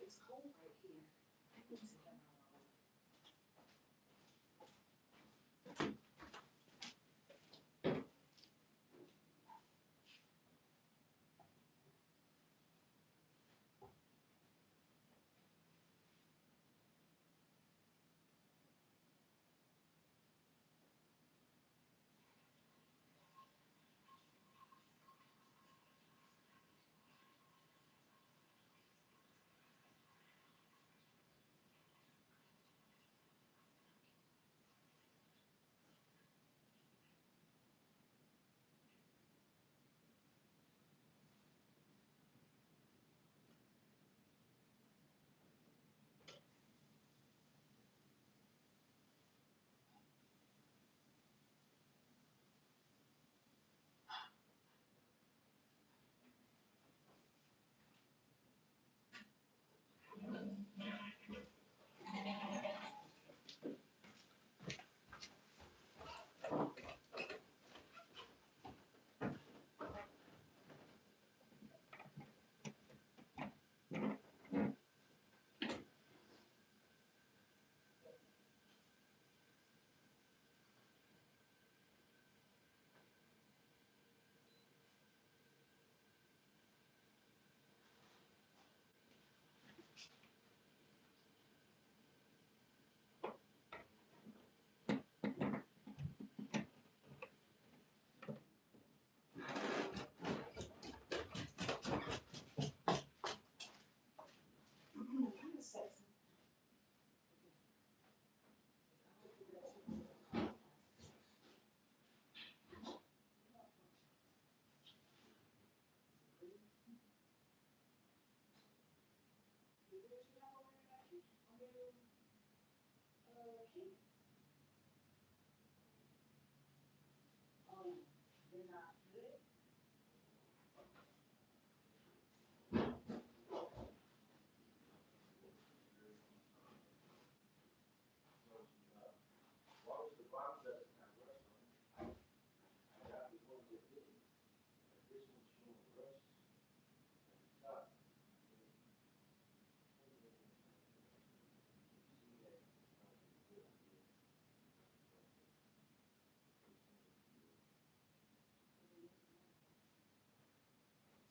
it's cold right here. I need to get my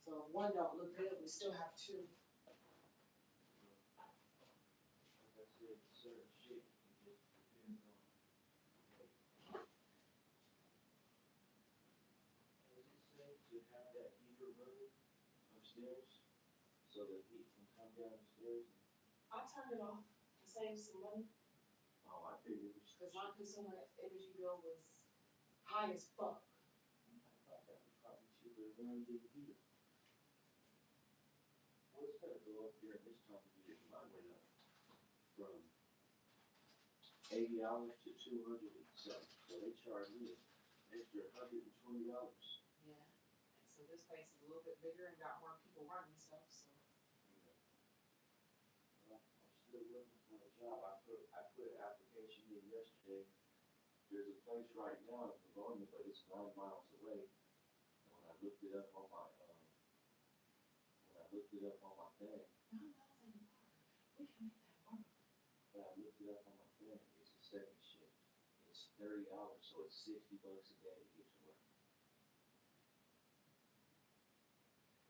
So if one don't look good, we still have two. So that heat can come down the stairs. I turned it off to save some money, Oh, I figured it was. cause my consumer energy bill was high as fuck. I thought that was probably cheaper than the heater. Well, it's gonna go up during this time of year. Mine went up from $80 to $207. So they charged me an extra $120. Yeah, and so this place is a little bit bigger and got more people running stuff, so. Well, I'm still looking for a job. I put an application in yesterday. There's a place right now in Livonia, but it's 9 miles away. And when I looked it up on my thing, 9 miles ain't far. We can make that work. when I looked it up on my thing, it's a second shift. It's $30, so it's $60 a day to get to work.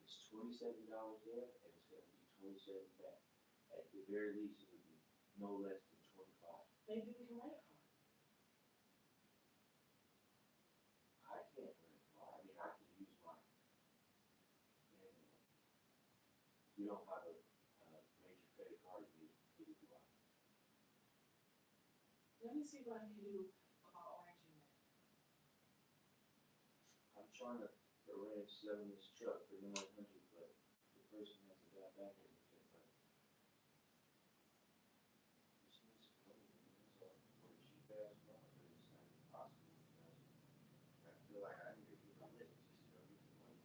It's $27 there, and it's gonna be 27 back. At the very least, it would be no less than 25. Maybe we can rent a car. I can't rent a car. I mean, I can use mine. Anyway, you don't have a major credit card, you do I? Let me see what I can do about arranging that. I'm trying to arrange selling this truck for $900, but the person hasn't got back at me yet. But this needs to go. It's a cheap ass car, but it's not possible. I feel like I need to get a lift just to go get the money.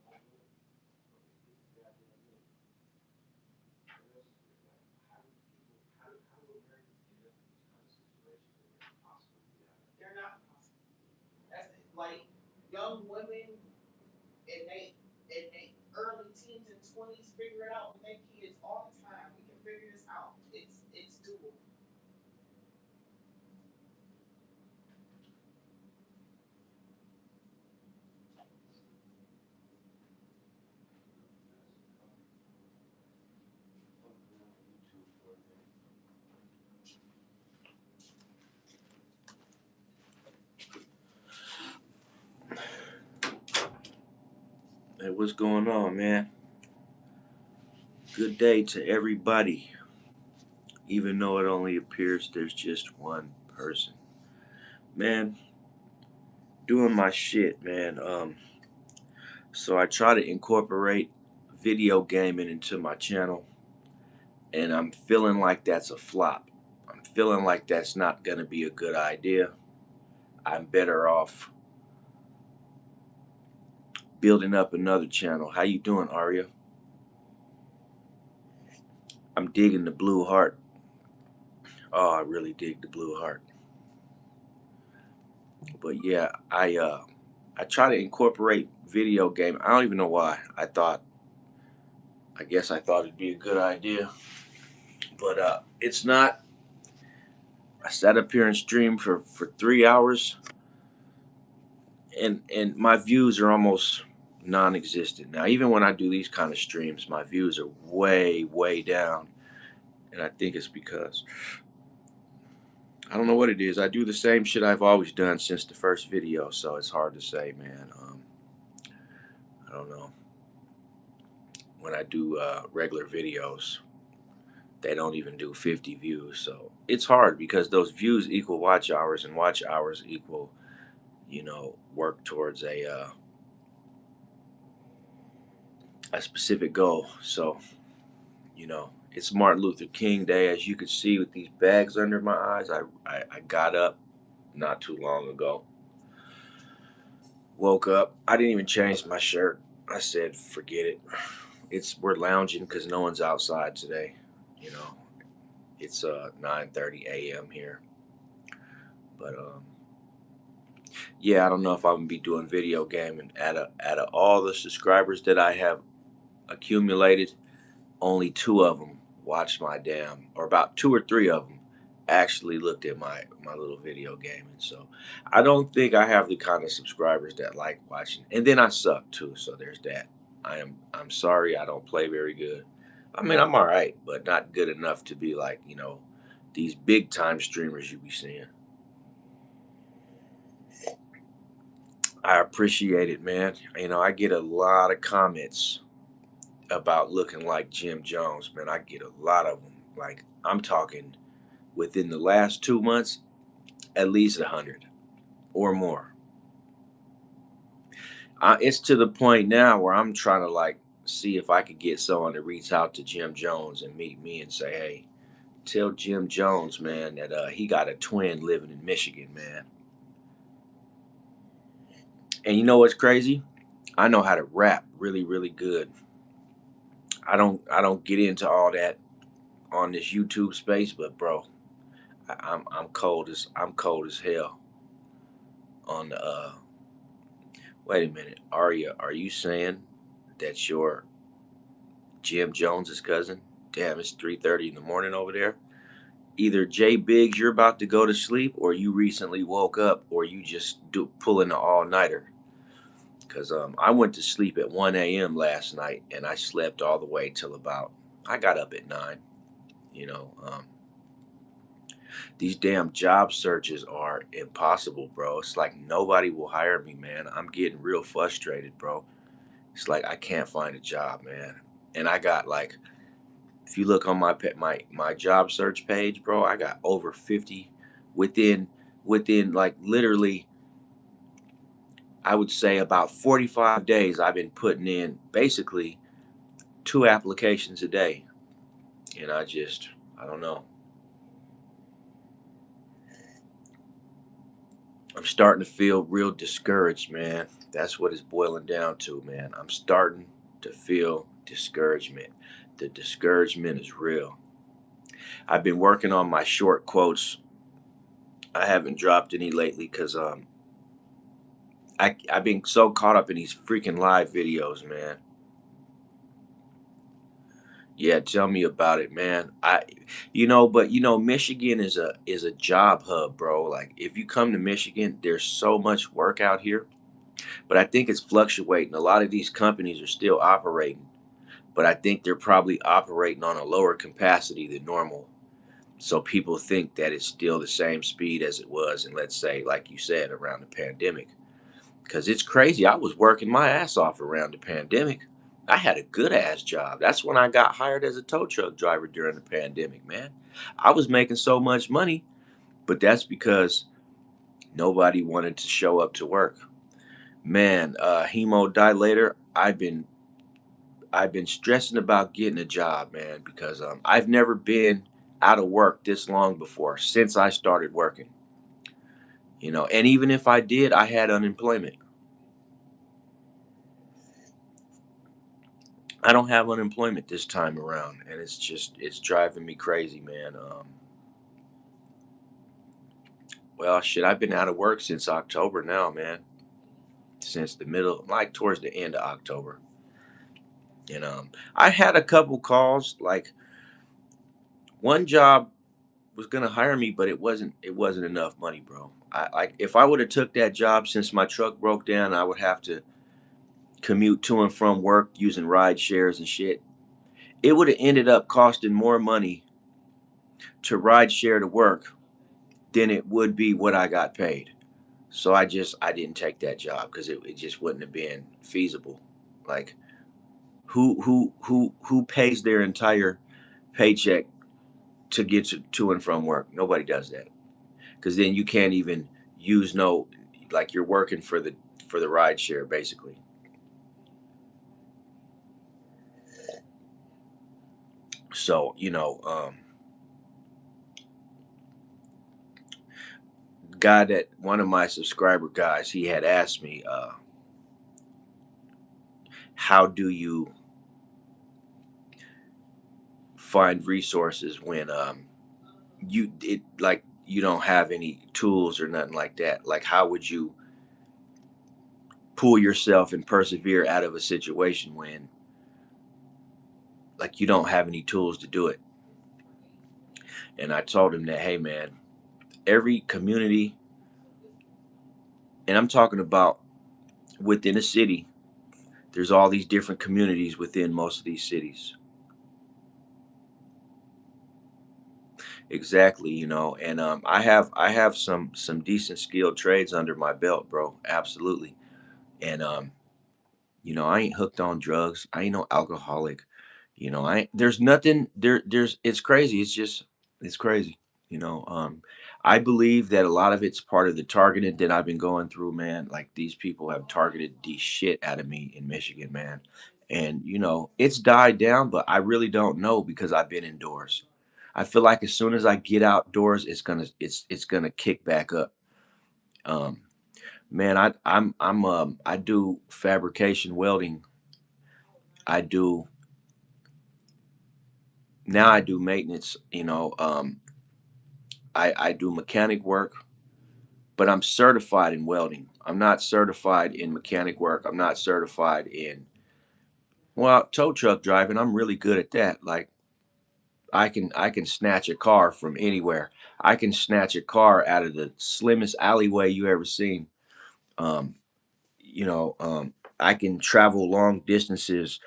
I feel like but we get the goddamn lift. What else is there? Like, how do Americans get up in these kind of situations that are impossible to get out of? They're not possible. That's it. Like young women in they early teen 20s figure it out and make kids all the time. We can figure this out. It's doable. Hey, what's going on, man? Good day to everybody. Even though it only appears there's just one person. Man, doing my shit, man. So I try to incorporate video gaming into my channel, and I'm feeling like that's a flop. I'm feeling like that's not gonna be a good idea. I'm better off building up another channel. How you doing, Arya? I'm digging the blue heart. Oh, I really dig the blue heart. But yeah, I try to incorporate video game. I don't even know why. I guess I thought it'd be a good idea, but it's not. I sat up here and streamed for 3 hours, and my views are almost non-existent now. Even when I do these kind of streams, my views are way down, and I think it's because I don't know what it is. I do the same shit I've always done since the first video, so it's hard to say, man. I don't know. When I do regular videos, they don't even do 50 views. So it's hard because those views equal watch hours, and watch hours equal, work towards a specific goal. So, it's Martin Luther King Day, as you could see with these bags under my eyes. I got up not too long ago, woke up. I didn't even change my shirt. I said, forget it. We're lounging because no one's outside today. You know, it's 9:30 a.m. here. But yeah, I don't know if I'm gonna be doing video gaming. Out of all the subscribers that I have accumulated, only two of them watched my damn, or about two or three of them actually looked at my little video gaming. So I don't think I have the kind of subscribers that like watching. And then I suck too, so there's that. I'm sorry, I don't play very good. I mean, I'm all right, but not good enough to be like, these big time streamers you be seeing. I appreciate it, man. I get a lot of comments about looking like Jim Jones, man. I get a lot of them. Like, I'm talking within the last 2 months, at least 100 or more. It's to the point now where I'm trying to like see if I could get someone to reach out to Jim Jones and meet me and say, hey, tell Jim Jones, man, that he got a twin living in Michigan, man. And you know what's crazy? I know how to rap really good. I don't get into all that on this YouTube space, but bro, I'm cold as hell on the wait a minute. Aria, are you saying that you're Jim Jones's cousin? Damn, it's 3:30 in the morning over there. Either Jay Biggs, you're about to go to sleep, or you recently woke up, or you just pulling an all-nighter. Cause I went to sleep at 1 a.m. last night, and I slept all the way till I got up at 9. You know, these damn job searches are impossible, bro. It's like nobody will hire me, man. I'm getting real frustrated, bro. It's like I can't find a job, man. And I got like, if you look on my job search page, bro, I got over 50 within like literally, I would say about 45 days. I've been putting in basically 2 applications a day, and I don't know. I'm starting to feel real discouraged, man. That's what it's boiling down to, man. I'm starting to feel discouragement. The discouragement is real. I've been working on my short quotes. I haven't dropped any lately because I've been so caught up in these freaking live videos, man. Yeah, tell me about it, man. But Michigan is a job hub, bro. Like if you come to Michigan, there's so much work out here, but I think it's fluctuating. A lot of these companies are still operating, but I think they're probably operating on a lower capacity than normal. So people think that it's still the same speed as it was, and let's say, like you said, around the pandemic. Because it's crazy. I was working my ass off around the pandemic. I had a good ass job. That's when I got hired as a tow truck driver during the pandemic, man. I was making so much money, but that's because nobody wanted to show up to work. Man, hemodilator, I've been stressing about getting a job, man, because I've never been out of work this long before since I started working. And even if I did, I had unemployment. I don't have unemployment this time around, and it's driving me crazy, man. Well, shit, I've been out of work since October now, man. Since the middle, like towards the end of October. I had a couple calls. Like one job was gonna hire me, but it wasn't enough money, bro. I like if I would have took that job since my truck broke down, I would have to commute to and from work using ride shares and shit. It would have ended up costing more money to ride share to work than it would be what I got paid. So I didn't take that job because it just wouldn't have been feasible. Like who pays their entire paycheck to get to and from work? Nobody does that. Because then you can't even use no, like you're working for the ride share basically. So guy that one of my subscriber guys, he had asked me, how do you find resources when you don't have any tools or nothing like that? Like how would you pull yourself and persevere out of a situation when like you don't have any tools to do it? And I told him that, hey man, every community, and I'm talking about within a city, there's all these different communities within most of these cities. Exactly, and I have some decent skilled trades under my belt, bro. Absolutely. And I ain't hooked on drugs. I ain't no alcoholic. There's nothing there's it's crazy. It's crazy. You know, um I believe that a lot of it's part of the targeted that I've been going through, man. Like these people have targeted the shit out of me in Michigan, man. And it's died down, but I really don't know because I've been indoors. I feel like as soon as I get outdoors, it's gonna kick back up. Um Man, I do fabrication welding. I do Now I do maintenance, I do mechanic work, but I'm certified in welding. I'm not certified in mechanic work. I'm not certified in, well, tow truck driving. I'm really good at that. Like I can snatch a car from anywhere. I can snatch a car out of the slimmest alleyway you ever seen. Um, I can travel long distances,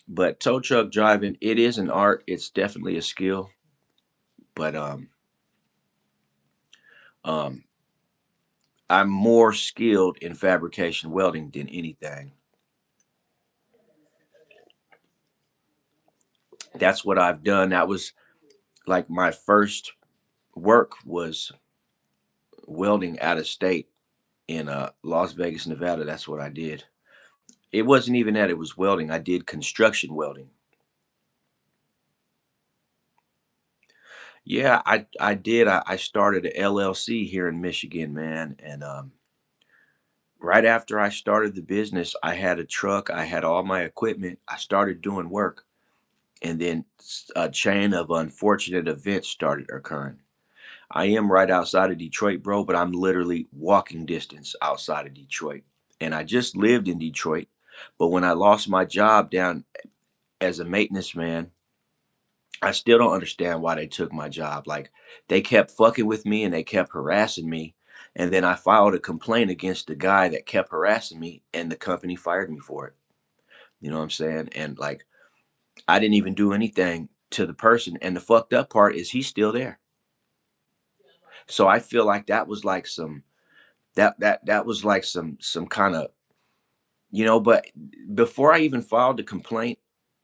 but tow truck driving, it is an art. It's definitely a skill, but um, I'm more skilled in fabrication welding than anything. That's what I've done. That was like my first work was welding out of state in Las Vegas, Nevada. That's what I did. It wasn't even that, it was welding. I did construction welding. Yeah, I did. I started a LLC here in Michigan, man. And right after I started the business, I had a truck, I had all my equipment, I started doing work. And then a chain of unfortunate events started occurring. I am right outside of Detroit, bro, but I'm literally walking distance outside of Detroit. And I just lived in Detroit. But when I lost my job down as a maintenance man, I still don't understand why they took my job. Like, they kept fucking with me and they kept harassing me. And then I filed a complaint against the guy that kept harassing me, and the company fired me for it. You know what I'm saying? And like, I didn't even do anything to the person. And the fucked up part is he's still there. So I feel like that was like some that was like some kind of, but before I even filed the complaint,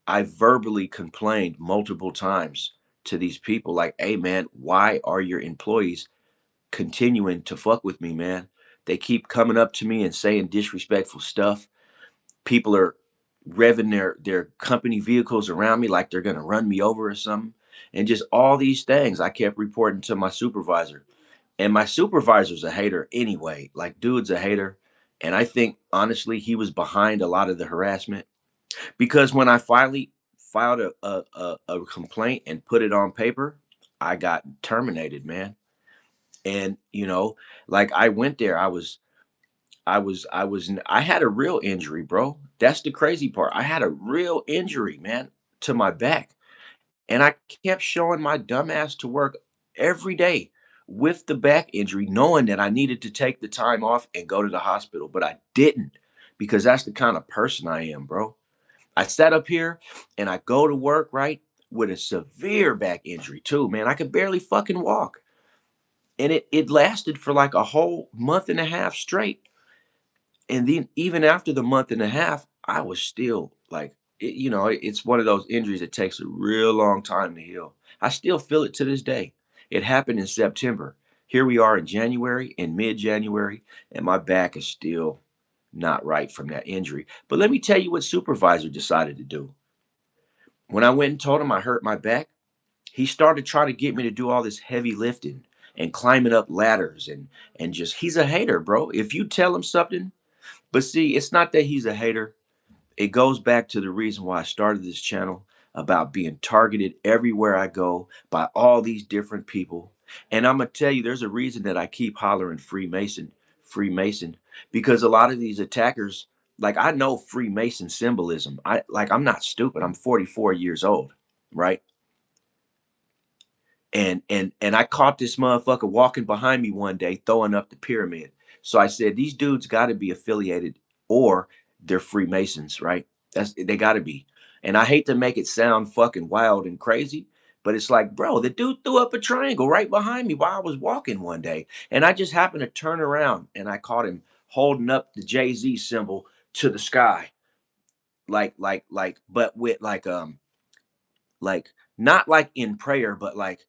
I verbally complained multiple times to these people like, hey man, why are your employees continuing to fuck with me, man? They keep coming up to me and saying disrespectful stuff. People are revving their company vehicles around me like they're gonna run me over or something. And just all these things I kept reporting to my supervisor. And my supervisor's a hater anyway. Like, dude's a hater. And I think honestly he was behind a lot of the harassment, because when I finally filed a complaint and put it on paper, I got terminated, man. And like, I went there, I had a real injury, bro. That's the crazy part. I had a real injury, man, to my back. And I kept showing my dumb ass to work every day with the back injury, knowing that I needed to take the time off and go to the hospital, but I didn't, because that's the kind of person I am, bro. I sat up here and I go to work, right, with a severe back injury too, man. I could barely fucking walk. And it lasted for like a whole month and a half straight. And then even after the month and a half, I was still like, it's one of those injuries that takes a real long time to heal. I still feel it to this day. It happened in September. Here we are in January, in mid-January, and my back is still not right from that injury. But let me tell you what supervisor decided to do. When I went and told him I hurt my back, he started trying to get me to do all this heavy lifting and climbing up ladders, and just, he's a hater, bro. If you tell him something, but see, it's not that he's a hater. It goes back to the reason why I started this channel, about being targeted everywhere I go by all these different people. And I'm gonna tell you, there's a reason that I keep hollering Freemason, Freemason, because a lot of these attackers, like, I know Freemason symbolism. I'm not stupid. I'm 44 years old, right? And I caught this motherfucker walking behind me one day throwing up the pyramid. So I said, these dudes got to be affiliated, or they're Freemasons, right? They got to be. And I hate to make it sound fucking wild and crazy, but it's like, bro, the dude threw up a triangle right behind me while I was walking one day, and I just happened to turn around and I caught him holding up the Jay-Z symbol to the sky, but with like not like in prayer, but like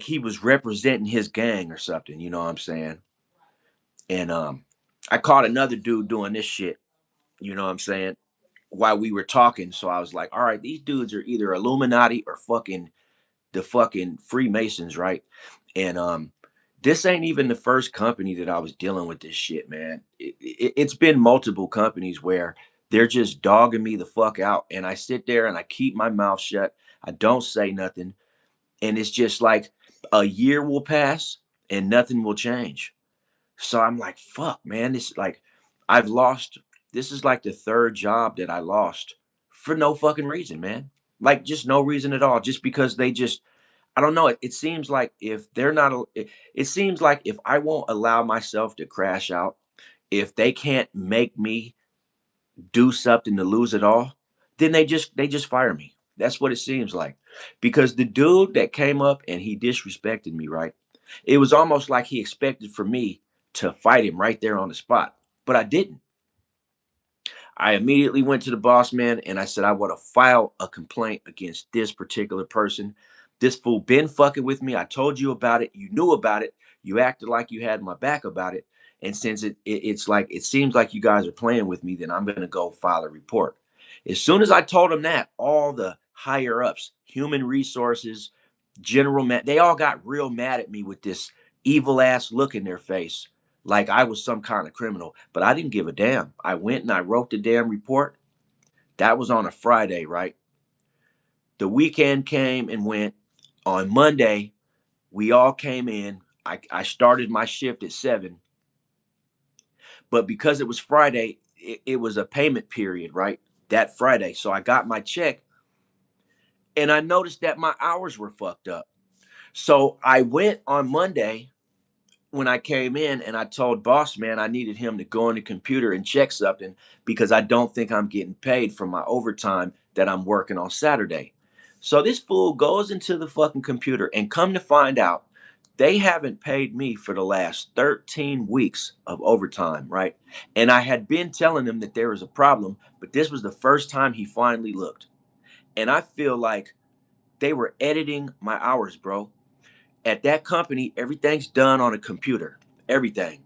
he was representing his gang or something, you know what I'm saying? And I caught another dude doing this shit, you know what I'm saying, while we were talking. So I was like, all right, these dudes are either Illuminati or fucking the fucking Freemasons, right? And this ain't even the first company that I was dealing with this shit, man. It's been multiple companies where they're just dogging me the fuck out, and I sit there and I keep my mouth shut. I don't say nothing, and it's just like a year will pass and nothing will change. So I'm like, fuck, man. This, like, I've lost. This is like the third job that I lost for no fucking reason, man. Like, just no reason at all. Just because they just, I don't know. It seems like if they're not, it seems like if I won't allow myself to crash out, if they can't make me do something to lose it all, then they just fire me. That's what it seems like. Because the dude that came up and he disrespected me, right? It was almost like he expected for me to fight him right there on the spot. But I didn't. I immediately went to the boss man and I said, I want to file a complaint against this particular person. This fool been fucking with me. I told you about it. You knew about it. You acted like you had my back about it. And since it's like, it seems like you guys are playing with me, then I'm going to go file a report. As soon as I told him that, all the higher ups, human resources, general man, they all got real mad at me with this evil ass look in their face, like I was some kind of criminal. But I didn't give a damn. I went and I wrote the damn report. That was on a Friday, right? The weekend came and went. On Monday, we all came in. I started my shift at 7, but because it was Friday, it was a payment period, right? that Friday. So I got my check and I noticed that my hours were fucked up. So I went on Monday when I came in and I told boss man I needed him to go on the computer and check something because I don't think I'm getting paid for my overtime that I'm working on Saturday. So this fool goes into the fucking computer and come to find out they haven't paid me for the last 13 weeks of overtime, right? And I had been telling him that there was a problem, but this was the first time he finally looked. And I feel like they were editing my hours, bro. At that company, everything's done on a computer. Everything.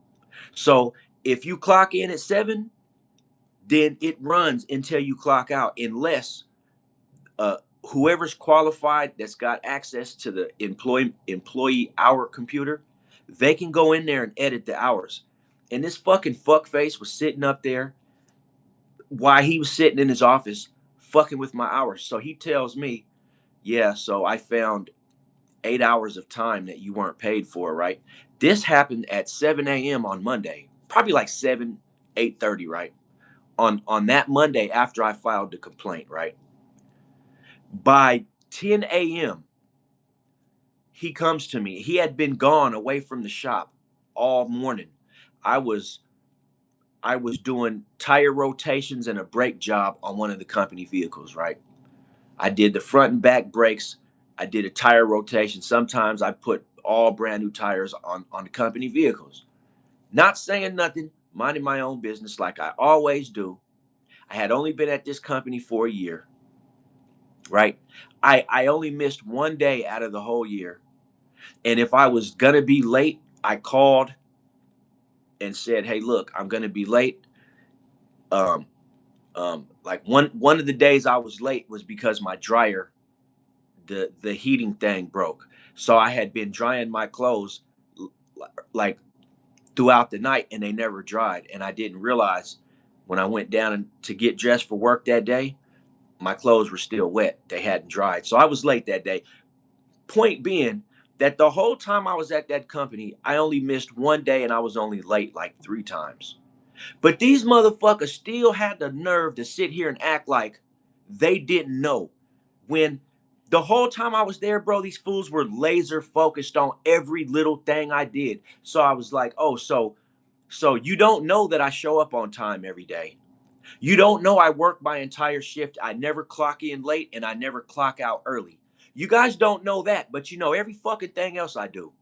So if you clock in at 7, then it runs until you clock out, unless uh, whoever's qualified that's got access to the employee hour computer, they can go in there and edit the hours. And this fucking fuckface was sitting up there while he was sitting in his office fucking with my hours. So he tells me, yeah, so I found 8 hours of time that you weren't paid for, right? This happened at 7 a.m. on Monday, probably like 7, 8:30, right? On that Monday after I filed the complaint, right? By 10 a.m., he comes to me. He had been gone away from the shop all morning. I was I was doing tire rotations and a brake job on one of the company vehicles, right? I did the front and back brakes. I did a tire rotation. Sometimes I put all brand new tires on the company vehicles. Not saying nothing, minding my own business like I always do. I had only been at this company for a year, right? I only missed one day out of the whole year. And if I was gonna be late, I called and said, "Hey, look, I'm gonna be late." Um, like one of the days I was late was because my dryer, the heating thing broke. So I had been drying my clothes like throughout the night and they never dried. And I didn't realize when I went down to get dressed for work that day, my clothes were still wet. They hadn't dried. So I was late that day. Point being that the whole time I was at that company, I only missed one day and I was only late like 3 times. But these motherfuckers still had the nerve to sit here and act like they didn't know when the whole time I was there, bro, these fools were laser focused on every little thing I did. So I was like, oh, so you don't know that I show up on time every day. You don't know I work my entire shift. I never clock in late and I never clock out early. You guys don't know that, but you know every fucking thing else I do.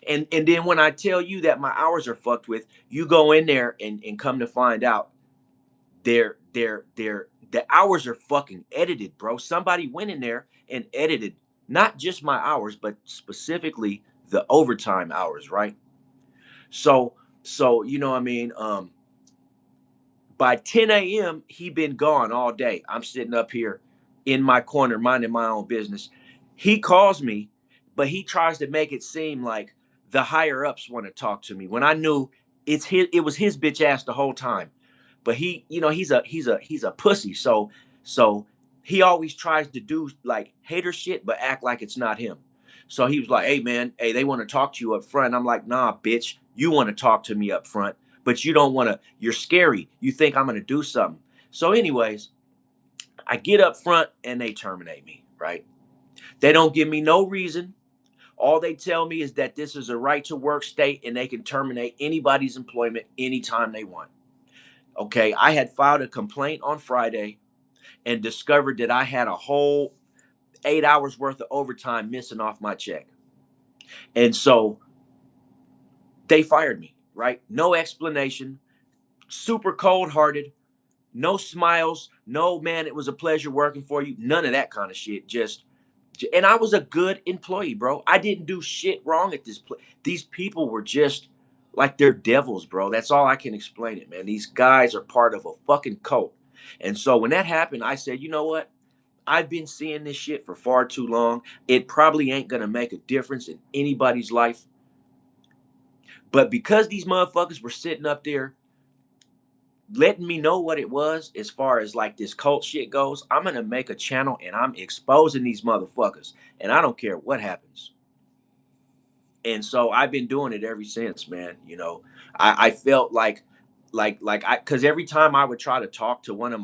And then when I tell you that my hours are fucked with, you go in there and come to find out the hours are fucking edited, bro. Somebody went in there and edited not just my hours, but specifically the overtime hours, right? So so you know what I mean? By 10 a.m., he been gone all day. I'm sitting up here in my corner minding my own business. He calls me, but he tries to make it seem like the higher ups want to talk to me when I knew it was his bitch ass the whole time. But he, you know, he's a pussy. So he always tries to do like hater shit, but act like it's not him. So he was like, "Hey man, hey, they want to talk to you up front." I'm like, "Nah, bitch, you want to talk to me up front, but you don't want to. You're scary. You think I'm gonna do something." So, anyways, I get up front and they terminate me. Right? They don't give me no reason. All they tell me is that this is a right to work state and they can terminate anybody's employment anytime they want. Okay, I had filed a complaint on Friday and discovered that I had a whole 8 hours worth of overtime missing off my check. And so they fired me, right? No explanation, super cold hearted, no smiles, no man, it was a pleasure working for you, none of that kind of shit. And I was a good employee, bro. I didn't do shit wrong at this place. These people were just like they're devils, bro. That's all I can explain it, man. These guys are part of a fucking cult. And so when that happened, I said, you know what? I've been seeing this shit for far too long. It probably ain't gonna make a difference in anybody's life. But because these motherfuckers were sitting up there letting me know what it was as far as like this cult shit goes, I'm gonna make a channel and I'm exposing these motherfuckers. And I don't care what happens. And so I've been doing it ever since, man. You know, I felt like I because every time I would try to talk to one of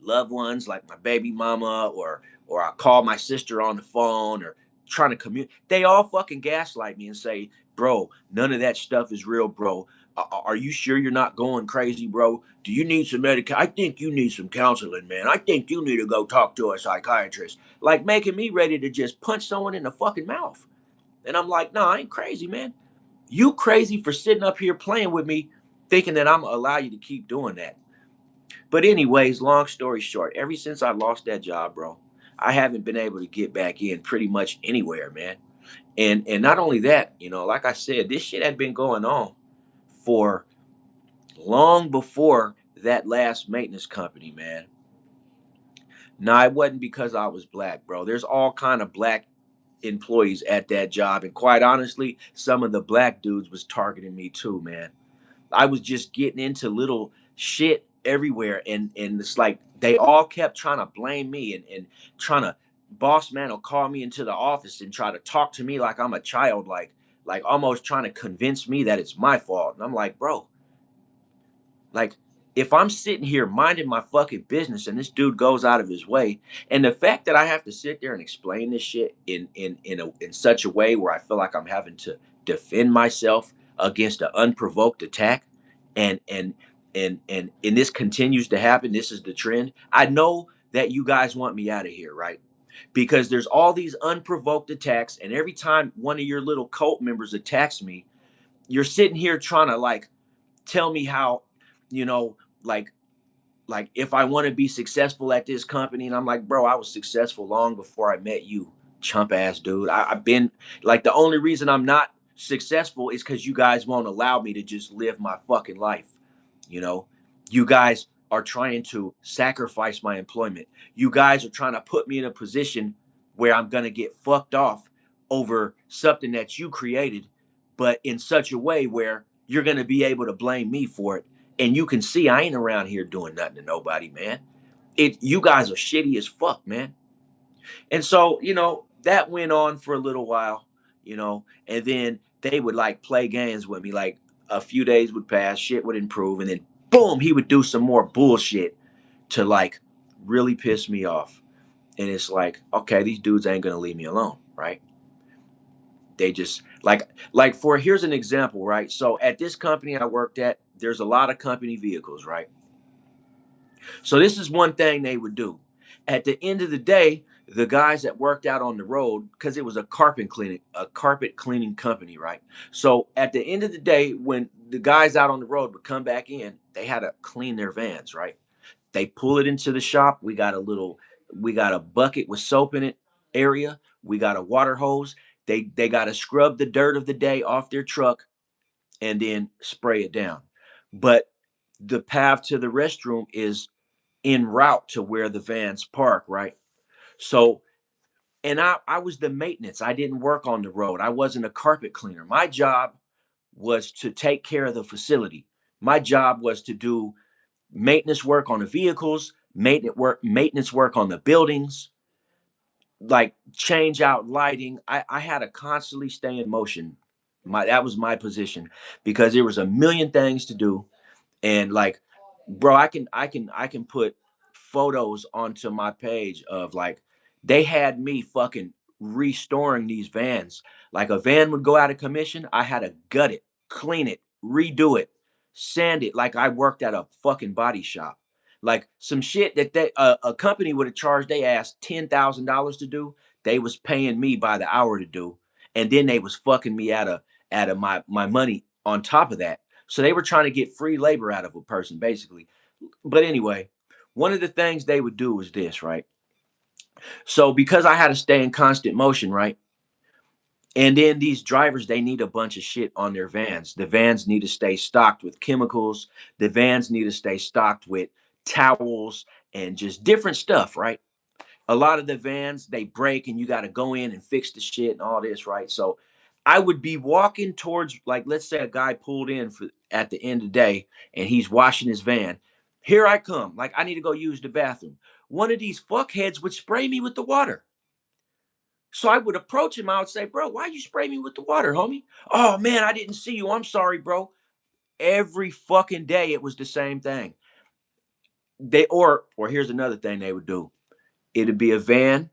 loved ones like my baby mama, or I call my sister on the phone, or trying to communicate. They all fucking gaslight me and say, bro, none of that stuff is real, bro. Are you sure you're not going crazy, bro? Do you need some medication? I think you need some counseling, man. I think you need to go talk to a psychiatrist. Like making me ready to just punch someone in the fucking mouth. And I'm like, no, I ain't crazy, man. You crazy for sitting up here playing with me, thinking that I'm gonna allow you to keep doing that. But anyways, long story short, ever since I lost that job, bro, I haven't been able to get back in pretty much anywhere, man. And not only that, like I said, this shit had been going on for long before that last maintenance company, man. Now it wasn't because I was black, bro. There's all kind of black employees at that job, and quite honestly, some of the black dudes was targeting me too, man. I was just getting into little shit everywhere, and it's like they all kept trying to blame me, and trying to, boss man will call me into the office and try to talk to me like I'm a child, like almost trying to convince me that it's my fault. And I'm like, bro, like, if I'm sitting here minding my fucking business and this dude goes out of his way, and the fact that I have to sit there and explain this shit in such a way where I feel like I'm having to defend myself against an unprovoked attack, and this continues to happen. This is the trend. I know that you guys want me out of here, right? Because there's all these unprovoked attacks, and every time one of your little cult members attacks me, you're sitting here trying to like tell me how, you know, like if I want to be successful at this company. And I'm like, bro, I was successful long before I met you, chump ass dude. I've been like, the only reason I'm not successful is because you guys won't allow me to just live my fucking life. You know, you guys are trying to sacrifice my employment. You guys are trying to put me in a position where I'm gonna get fucked off over something that you created, but in such a way where you're gonna be able to blame me for it. And you can see I ain't around here doing nothing to nobody, man. You guys are shitty as fuck, man. And so, that went on for a little while, and then they would like play games with me. Like a few days would pass, shit would improve, and then boom, he would do some more bullshit to like really piss me off. And it's like, okay, these dudes ain't gonna leave me alone, right? They just like for here's an example, right? So at this company I worked at, there's a lot of company vehicles, right? So this is one thing they would do. At the end of the day, the guys that worked out on the road, because it was a carpet cleaning company, right? So at the end of the day, when the guys out on the road would come back in, they had to clean their vans, right? They pull it into the shop. We got a bucket with soap in it area. We got a water hose. They got to scrub the dirt of the day off their truck and then spray it down. But the path to the restroom is en route to where the vans park, right? So, and I was the maintenance. I didn't work on the road. I wasn't a carpet cleaner. My job was to take care of the facility. My job was to do maintenance work on the vehicles, maintenance work on the buildings, like change out lighting. I had to constantly stay in motion. That was my position because there was a million things to do. And like, bro, I can put photos onto my page of like they had me fucking restoring these vans. Like a van would go out of commission, I had to gut it, clean it, redo it, sand it like I worked at a fucking body shop. Like some shit that a company would have charged they ass $10,000 to do, they was paying me by the hour to do, and then they was fucking me out of my money on top of that. So they were trying to get free labor out of a person, basically. But anyway, one of the things they would do was this, right? So because I had to stay in constant motion, right? And then these drivers, they need a bunch of shit on their vans. The vans need to stay stocked with chemicals. The vans need to stay stocked with towels and just different stuff, right? A lot of the vans they break and you got to go in and fix the shit and all this, right? So I would be walking towards, like, let's say a guy pulled in for at the end of the day and he's washing his van. Here I come, like I need to go use the bathroom. One of these fuckheads would spray me with the water. So I would approach him. I would say, bro, why you spray me with the water, homie? Oh man, I didn't see you. I'm sorry, bro. Every fucking day it was the same thing. or here's another thing they would do. It'd be a van,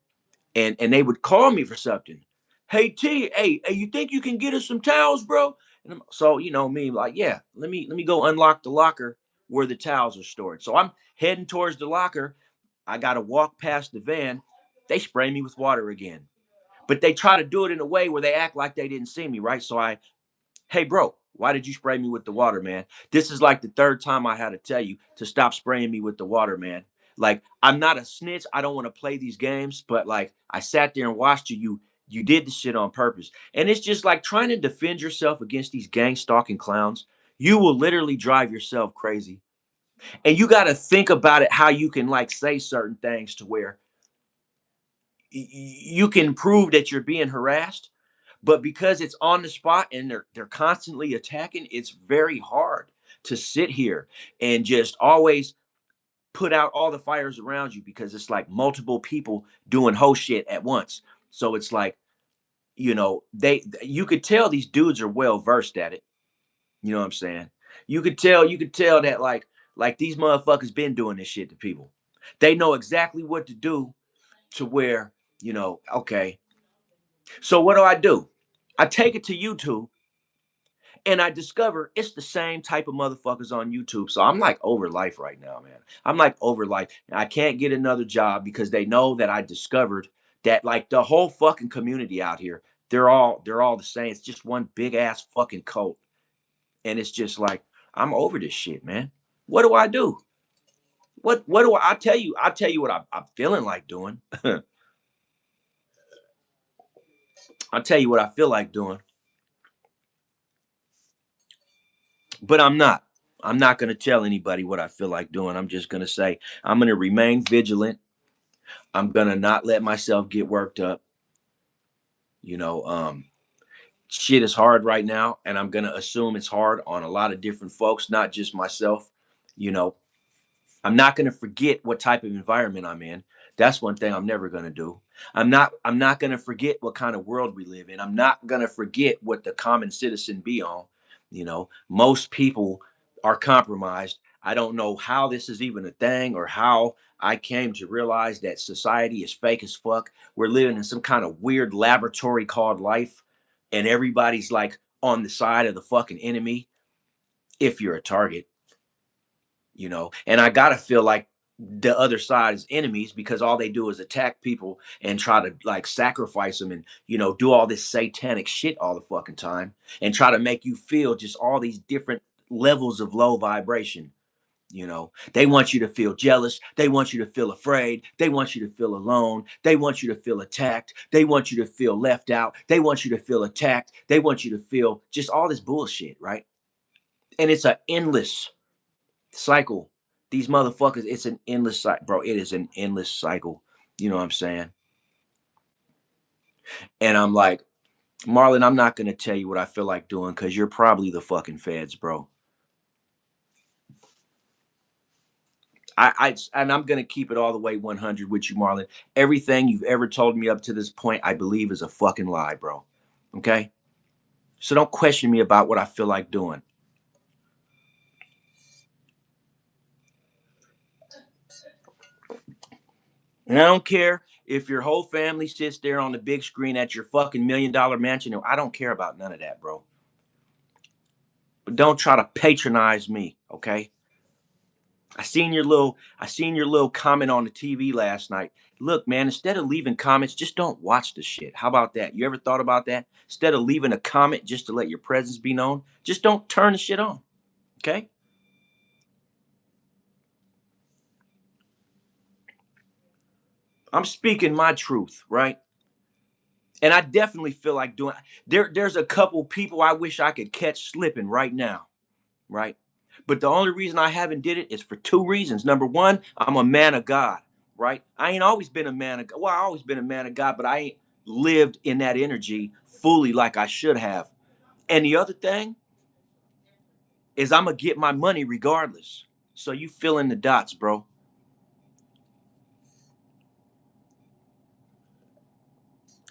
and they would call me for something. Hey T, hey, you think you can get us some towels, bro? And so me, like, yeah, let me go unlock the locker where the towels are stored. So I'm heading towards the locker. I gotta walk past the van. They spray me with water again. But they try to do it in a way where they act like they didn't see me, right? So hey, bro, why did you spray me with the water, man? This is like the third time I had to tell you to stop spraying me with the water, man. Like, I'm not a snitch. I don't want to play these games, but like, I sat there and watched you. You did the shit on purpose. And it's just like trying to defend yourself against these gang stalking clowns. You will literally drive yourself crazy. And you got to think about it how you can like say certain things to where you can prove that you're being harassed, but because it's on the spot and they're constantly attacking, it's very hard to sit here and just always put out all the fires around you because it's like multiple people doing whole shit at once. So it's like, you could tell these dudes are well versed at it. You know what I'm saying? You could tell that like these motherfuckers been doing this shit to people. They know exactly what to do to where, okay. So what do? I take it to YouTube and I discover it's the same type of motherfuckers on YouTube. So I'm like over life right now, man. I'm like over life. I can't get another job because they know that I discovered that like the whole fucking community out here, they're all the same. It's just one big ass fucking cult. And it's just like, I'm over this shit, man. What do I do? What do I tell you what I'm feeling like doing. I'll tell you what I feel like doing. But I'm not. I'm not going to tell anybody what I feel like doing. I'm just going to say I'm going to remain vigilant. I'm going to not let myself get worked up. You know, shit is hard right now, and I'm going to assume it's hard on a lot of different folks, not just myself. You know, I'm not going to forget what type of environment I'm in. That's one thing I'm never going to do. I'm not going to forget what kind of world we live in. I'm not going to forget what the common citizen be on. Most people are compromised. I don't know how this is even a thing or how I came to realize that society is fake as fuck. We're living in some kind of weird laboratory called life, and everybody's like on the side of the fucking enemy if you're a target. And I gotta feel like the other side is enemies because all they do is attack people and try to like sacrifice them and do all this satanic shit all the fucking time and try to make you feel just all these different levels of low vibration. They want you to feel jealous, they want you to feel afraid, they want you to feel alone, they want you to feel attacked, they want you to feel left out, they want you to feel attacked, they want you to feel just all this bullshit, right? And it's an endless cycle. These motherfuckers, it's an endless cycle, bro. It is an endless cycle. You know what I'm saying? And I'm like, Marlon, I'm not gonna tell you what I feel like doing because you're probably the fucking feds, bro. And I'm gonna keep it all the way 100 with you, Marlon. Everything you've ever told me up to this point, I believe is a fucking lie, bro. Okay? So don't question me about what I feel like doing. And I don't care if your whole family sits there on the big screen at your fucking $1 million mansion. I don't care about none of that, bro. But don't try to patronize me, okay? I seen your little comment on the TV last night. Look, man, instead of leaving comments, just don't watch the shit. How about that? You ever thought about that? Instead of leaving a comment just to let your presence be known, just don't turn the shit on. Okay? I'm speaking my truth, right? And I definitely feel like doing there's a couple people I wish I could catch slipping right now, right? But the only reason I haven't did it is for two reasons. Number one, I'm a man of God, right? I ain't always been a man of God. Well, I always been a man of God, but I ain't lived in that energy fully like I should have. And the other thing is I'm gonna get my money regardless. So you fill in the dots, bro.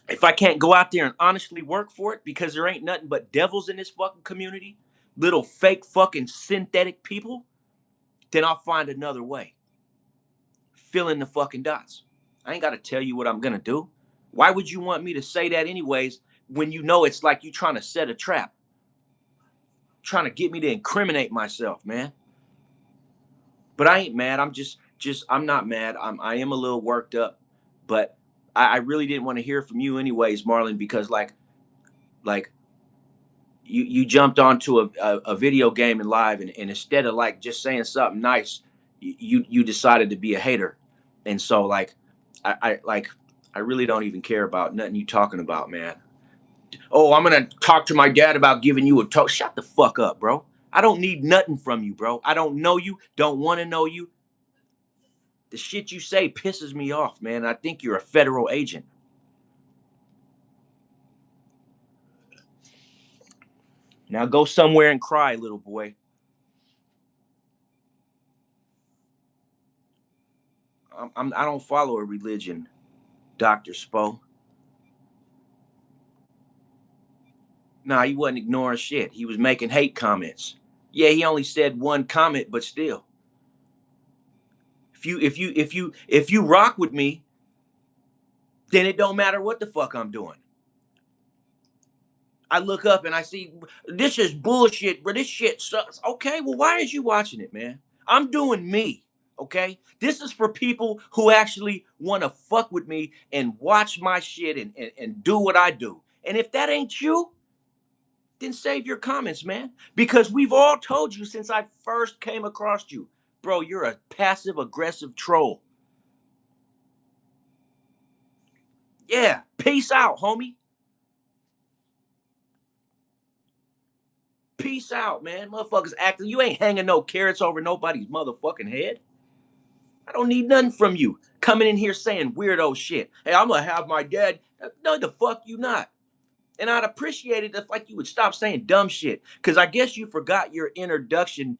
If I can't go out there and honestly work for it because there ain't nothing but devils in this fucking community, little fake fucking synthetic people, then I'll find another way. fill in the fucking dots. I ain't got to tell you what I'm going to do. Why would you want me to say that anyways when you know it's like you trying to set a trap? Trying to get me to incriminate myself, man. But I ain't mad. I'm not mad. I am a little worked up, but I really didn't want to hear from you anyways, Marlon, because like you jumped onto a video game and live, and instead of like just saying something nice, you decided to be a hater. And so like I really don't even care about nothing you talking about, man. Oh, I'm gonna talk to my dad about giving you a toe. Shut the fuck up, bro. I don't need nothing from you, bro. I don't know you, don't want to know you. The shit you say pisses me off, man. I think you're a federal agent. Now go somewhere and cry, little boy. I don't follow a religion, Dr. Spo. Nah, he wasn't ignoring shit. He was making hate comments. Yeah, he only said one comment, but still. If you rock with me, then it don't matter what the fuck I'm doing. I look up and I see this is bullshit, bro. This shit sucks. Okay, well, why is you watching it, man? I'm doing me. Okay, this is for people who actually want to fuck with me and watch my shit and do what I do. And if that ain't you, then save your comments, man. Because we've all told you since I first came across you, bro, you're a passive aggressive troll. Yeah, peace out, homie. Peace out, man. Motherfuckers acting. You ain't hanging no carrots over nobody's motherfucking head. I don't need nothing from you. Coming in here saying weirdo shit. Hey, I'm gonna have my dad. No, the fuck you not. And I'd appreciate it if like you would stop saying dumb shit. Cause I guess you forgot your introduction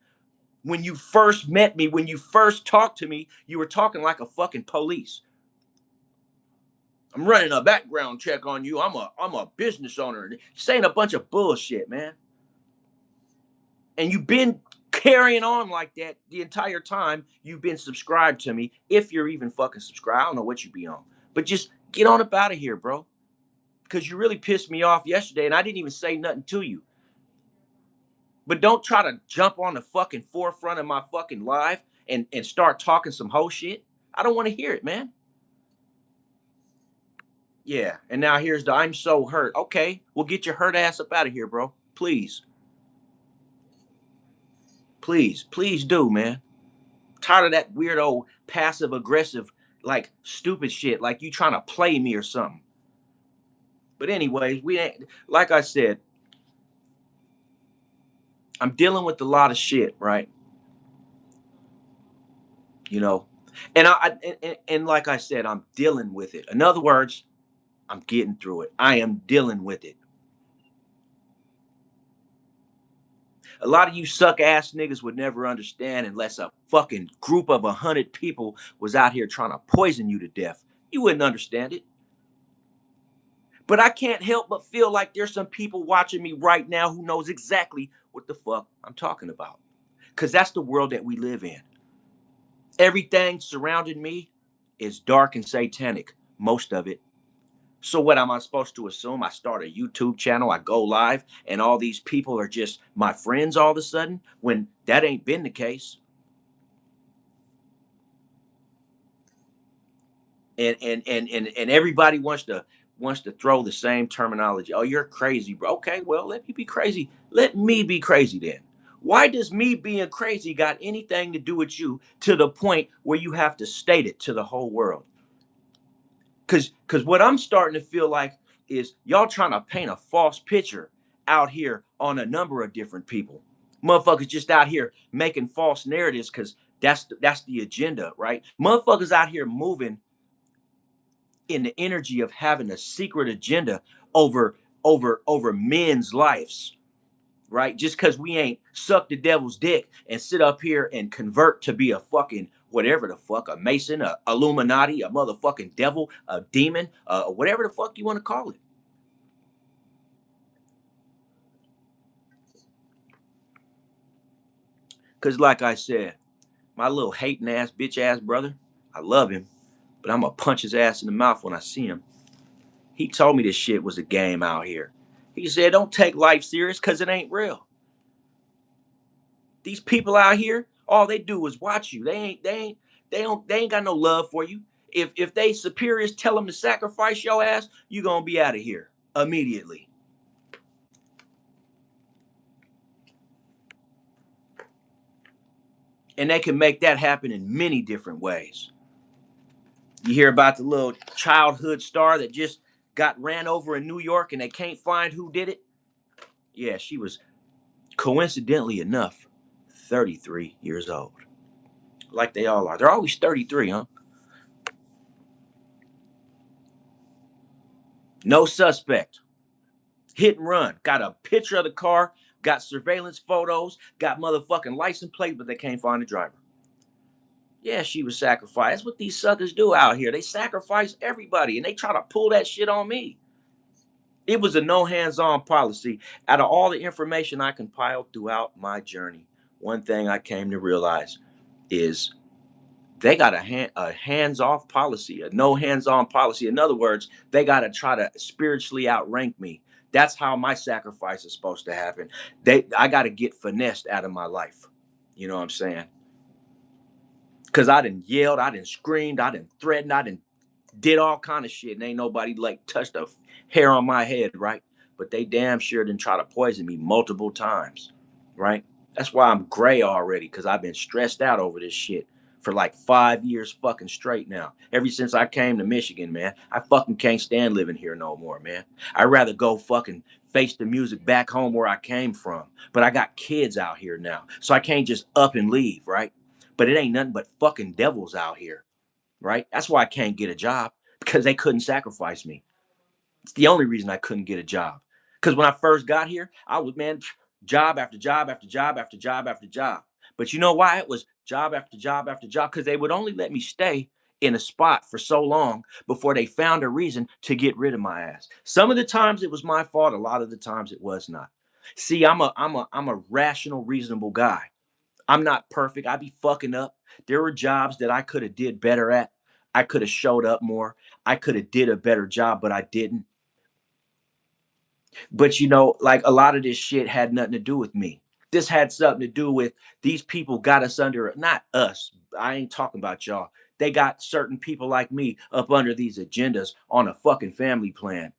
when you first met me, when you first talked to me, you were talking like a fucking police. I'm running a background check on you. I'm a business owner. Saying a bunch of bullshit, man. And you've been carrying on like that the entire time you've been subscribed to me. If you're even fucking subscribed, I don't know what you be on, but just get on up out of here, bro. Because you really pissed me off yesterday, and I didn't even say nothing to you. But don't try to jump on the fucking forefront of my fucking live and start talking some whole shit. I don't want to hear it, man. Yeah, and now here's the I'm so hurt. Okay, well, get your hurt ass up out of here, bro. Please, please do, man. Tired of that weirdo passive aggressive, like stupid shit, like you trying to play me or something. But anyways, we ain't like I said, I'm dealing with a lot of shit, right? You know, and like I said, I'm dealing with it. In other words, I'm getting through it. I am dealing with it. A lot of you suck ass niggas would never understand unless a fucking group of 100 people was out here trying to poison you to death. You wouldn't understand it. But I can't help but feel like there's some people watching me right now who knows exactly what the fuck I'm talking about. Because that's the world that we live in. Everything surrounding me is dark and satanic, most of it. So what am I supposed to assume? I start a YouTube channel, I go live, and all these people are just my friends all of a sudden when that ain't been the case. And everybody wants to throw the same terminology. Oh, you're crazy, bro. Okay, well, let me be crazy. Let me be crazy then. Why does me being crazy got anything to do with you to the point where you have to state it to the whole world? Because what I'm starting to feel like is y'all trying to paint a false picture out here on a number of different people. Motherfuckers just out here making false narratives because that's the agenda, right? Motherfuckers out here moving in the energy of having a secret agenda over men's lives, right? Just because we ain't suck the devil's dick and sit up here and convert to be a fucking whatever the fuck, a Mason, a Illuminati, a motherfucking devil, a demon, whatever the fuck you want to call it. Because like I said, my little hating ass bitch ass brother, I love him, but I'm gonna punch his ass in the mouth when I see him. He told me this shit was a game out here. He said, don't take life serious because it ain't real. These people out here, all they do is watch you. They ain't got no love for you. If they superiors tell them to sacrifice your ass, you gonna be out of here immediately. And they can make that happen in many different ways. You hear about the little childhood star that just got ran over in New York and they can't find who did it? Yeah, she was coincidentally enough 33 years old. Like they all are. They're always 33, huh? No suspect. Hit and run. Got a picture of the car, got surveillance photos, got motherfucking license plate, but they can't find the driver. Yeah, she was sacrificed. That's what these suckers do out here. They sacrifice everybody and they try to pull that shit on me. It was a no hands on policy. Out of all the information I compiled throughout my journey, one thing I came to realize is they got a hands off policy, a no hands on policy. In other words, they got to try to spiritually outrank me. That's how my sacrifice is supposed to happen. I got to get finessed out of my life. You know what I'm saying? Because I didn't yelled, I didn't screamed, I didn't threatened, I didn't did all kind of shit, and ain't nobody like touched a hair on my head, right? But they damn sure didn't try to poison me multiple times, right? That's why I'm gray already, because I've been stressed out over this shit for like 5 years fucking straight now. Ever since I came to Michigan, man, I fucking can't stand living here no more, man. I'd rather go fucking face the music back home where I came from. But I got kids out here now, so I can't just up and leave, right? But it ain't nothing but fucking devils out here, right? That's why I can't get a job because they couldn't sacrifice me. It's the only reason I couldn't get a job. Because when I first got here, I was, man, job after job after job after job after job. But you know why it was job after job after job? Because they would only let me stay in a spot for so long before they found a reason to get rid of my ass. Some of the times it was my fault. A lot of the times it was not. See, I'm a rational, reasonable guy. I'm not perfect. I be fucking up. There were jobs that I could have did better at. I could have showed up more. I could have did a better job, but I didn't. But you know, like a lot of this shit had nothing to do with me. This had something to do with these people got us under, not us. I ain't talking about y'all. They got certain people like me up under these agendas on a fucking family plan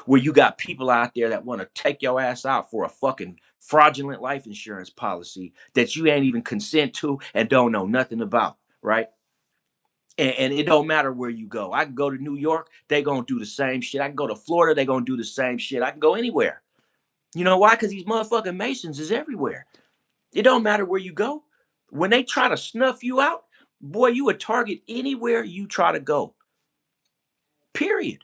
where you got people out there that want to take your ass out for a fucking fraudulent life insurance policy that you ain't even consent to and don't know nothing about, right? And it don't matter where you go. I can go to New York, they gonna do the same shit. I can go to Florida, they gonna do the same shit. I can go anywhere. You know why? Because these motherfucking Masons is everywhere. It don't matter where you go. When they try to snuff you out, boy, you a target anywhere you try to go. Period.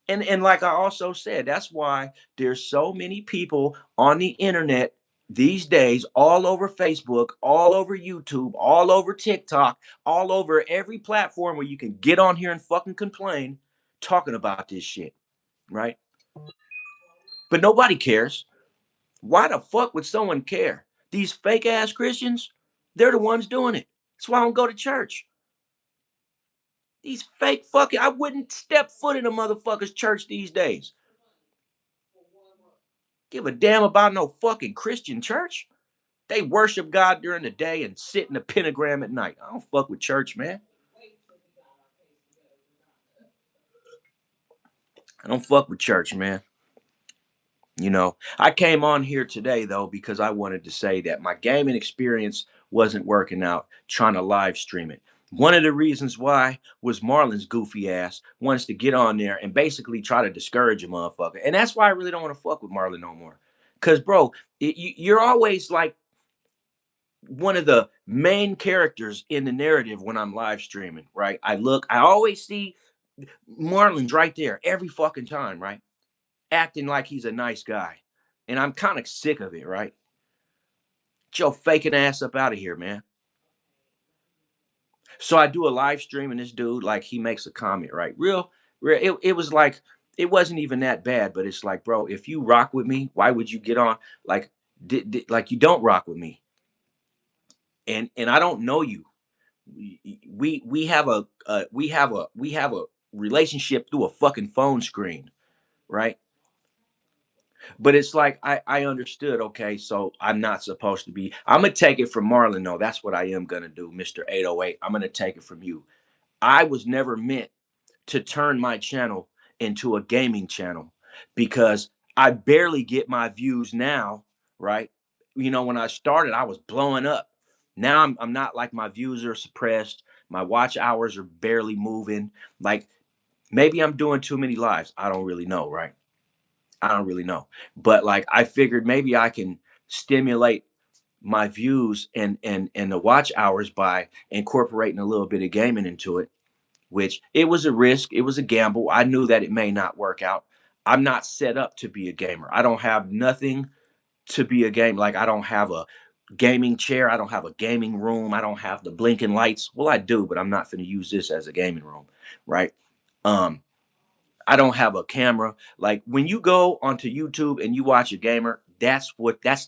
And like I also said, that's why there's so many people on the internet these days, all over Facebook, all over YouTube, all over TikTok, all over every platform where you can get on here and fucking complain, talking about this shit, right? But nobody cares. Why the fuck would someone care? These fake ass Christians, they're the ones doing it. That's why I don't go to church. These fake fucking, I wouldn't step foot in a motherfucker's church these days. Give a damn about no fucking Christian church. They worship God during the day and sit in the pentagram at night. I don't fuck with church, man. I don't fuck with church, man. You know, I came on here today though because I wanted to say that my gaming experience wasn't working out trying to live stream it. One of the reasons why was Marlon's goofy ass wants to get on there and basically try to discourage a motherfucker. And that's why I really don't want to fuck with Marlon no more. Cause bro, you're always like one of the main characters in the narrative when I'm live streaming, right? I always see Marlon's right there every fucking time, right? Acting like he's a nice guy. And I'm kind of sick of it, right? Get your faking ass up out of here, man. So I do a live stream and this dude, like, he makes a comment, right? Real, it was like, it wasn't even that bad, but it's like, bro, if you rock with me, why would you get on? Like, like you don't rock with me. And I don't know you. we have a relationship through a fucking phone screen, right? But it's like I understood. Okay, so I'm not supposed to be. I'm gonna take it from Marlon. though. That's what I am gonna do, Mister 808. I'm gonna take it from you. I was never meant to turn my channel into a gaming channel because I barely get my views now, right? You know, when I started, I was blowing up. Now I'm not, like, my views are suppressed. My watch hours are barely moving. Like, maybe I'm doing too many lives. I don't really know, right? I don't really know. But like I figured maybe I can stimulate my views and the watch hours by incorporating a little bit of gaming into it, which it was a risk, it was a gamble. I knew that it may not work out. I'm not set up to be a gamer. I don't have nothing to be a game. Like I don't have a gaming chair, I don't have a gaming room, I don't have the blinking lights. Well, I do, but I'm not going to use this as a gaming room, right? Um I don't have a camera. Like when you go onto YouTube and you watch a gamer, that's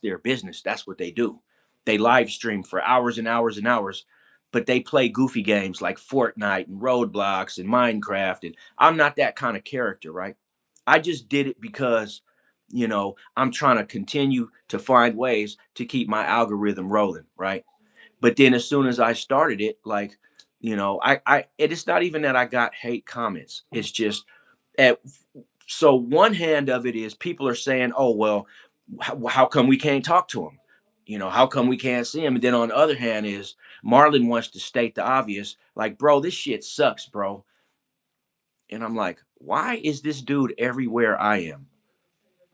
their business. That's what they do. They live stream for hours and hours and hours, but they play goofy games like Fortnite and Roadblocks and Minecraft. And I'm not that kind of character, right? I just did it because, I'm trying to continue to find ways to keep my algorithm rolling, right? But then as soon as I started it, like, it's not even that I got hate comments. It's just at so one hand of it is people are saying, "Oh well, how come we can't talk to him? How come we can't see him?" And then on the other hand is Marlon wants to state the obvious, like, "Bro, this shit sucks, bro." And I'm like, "Why is this dude everywhere I am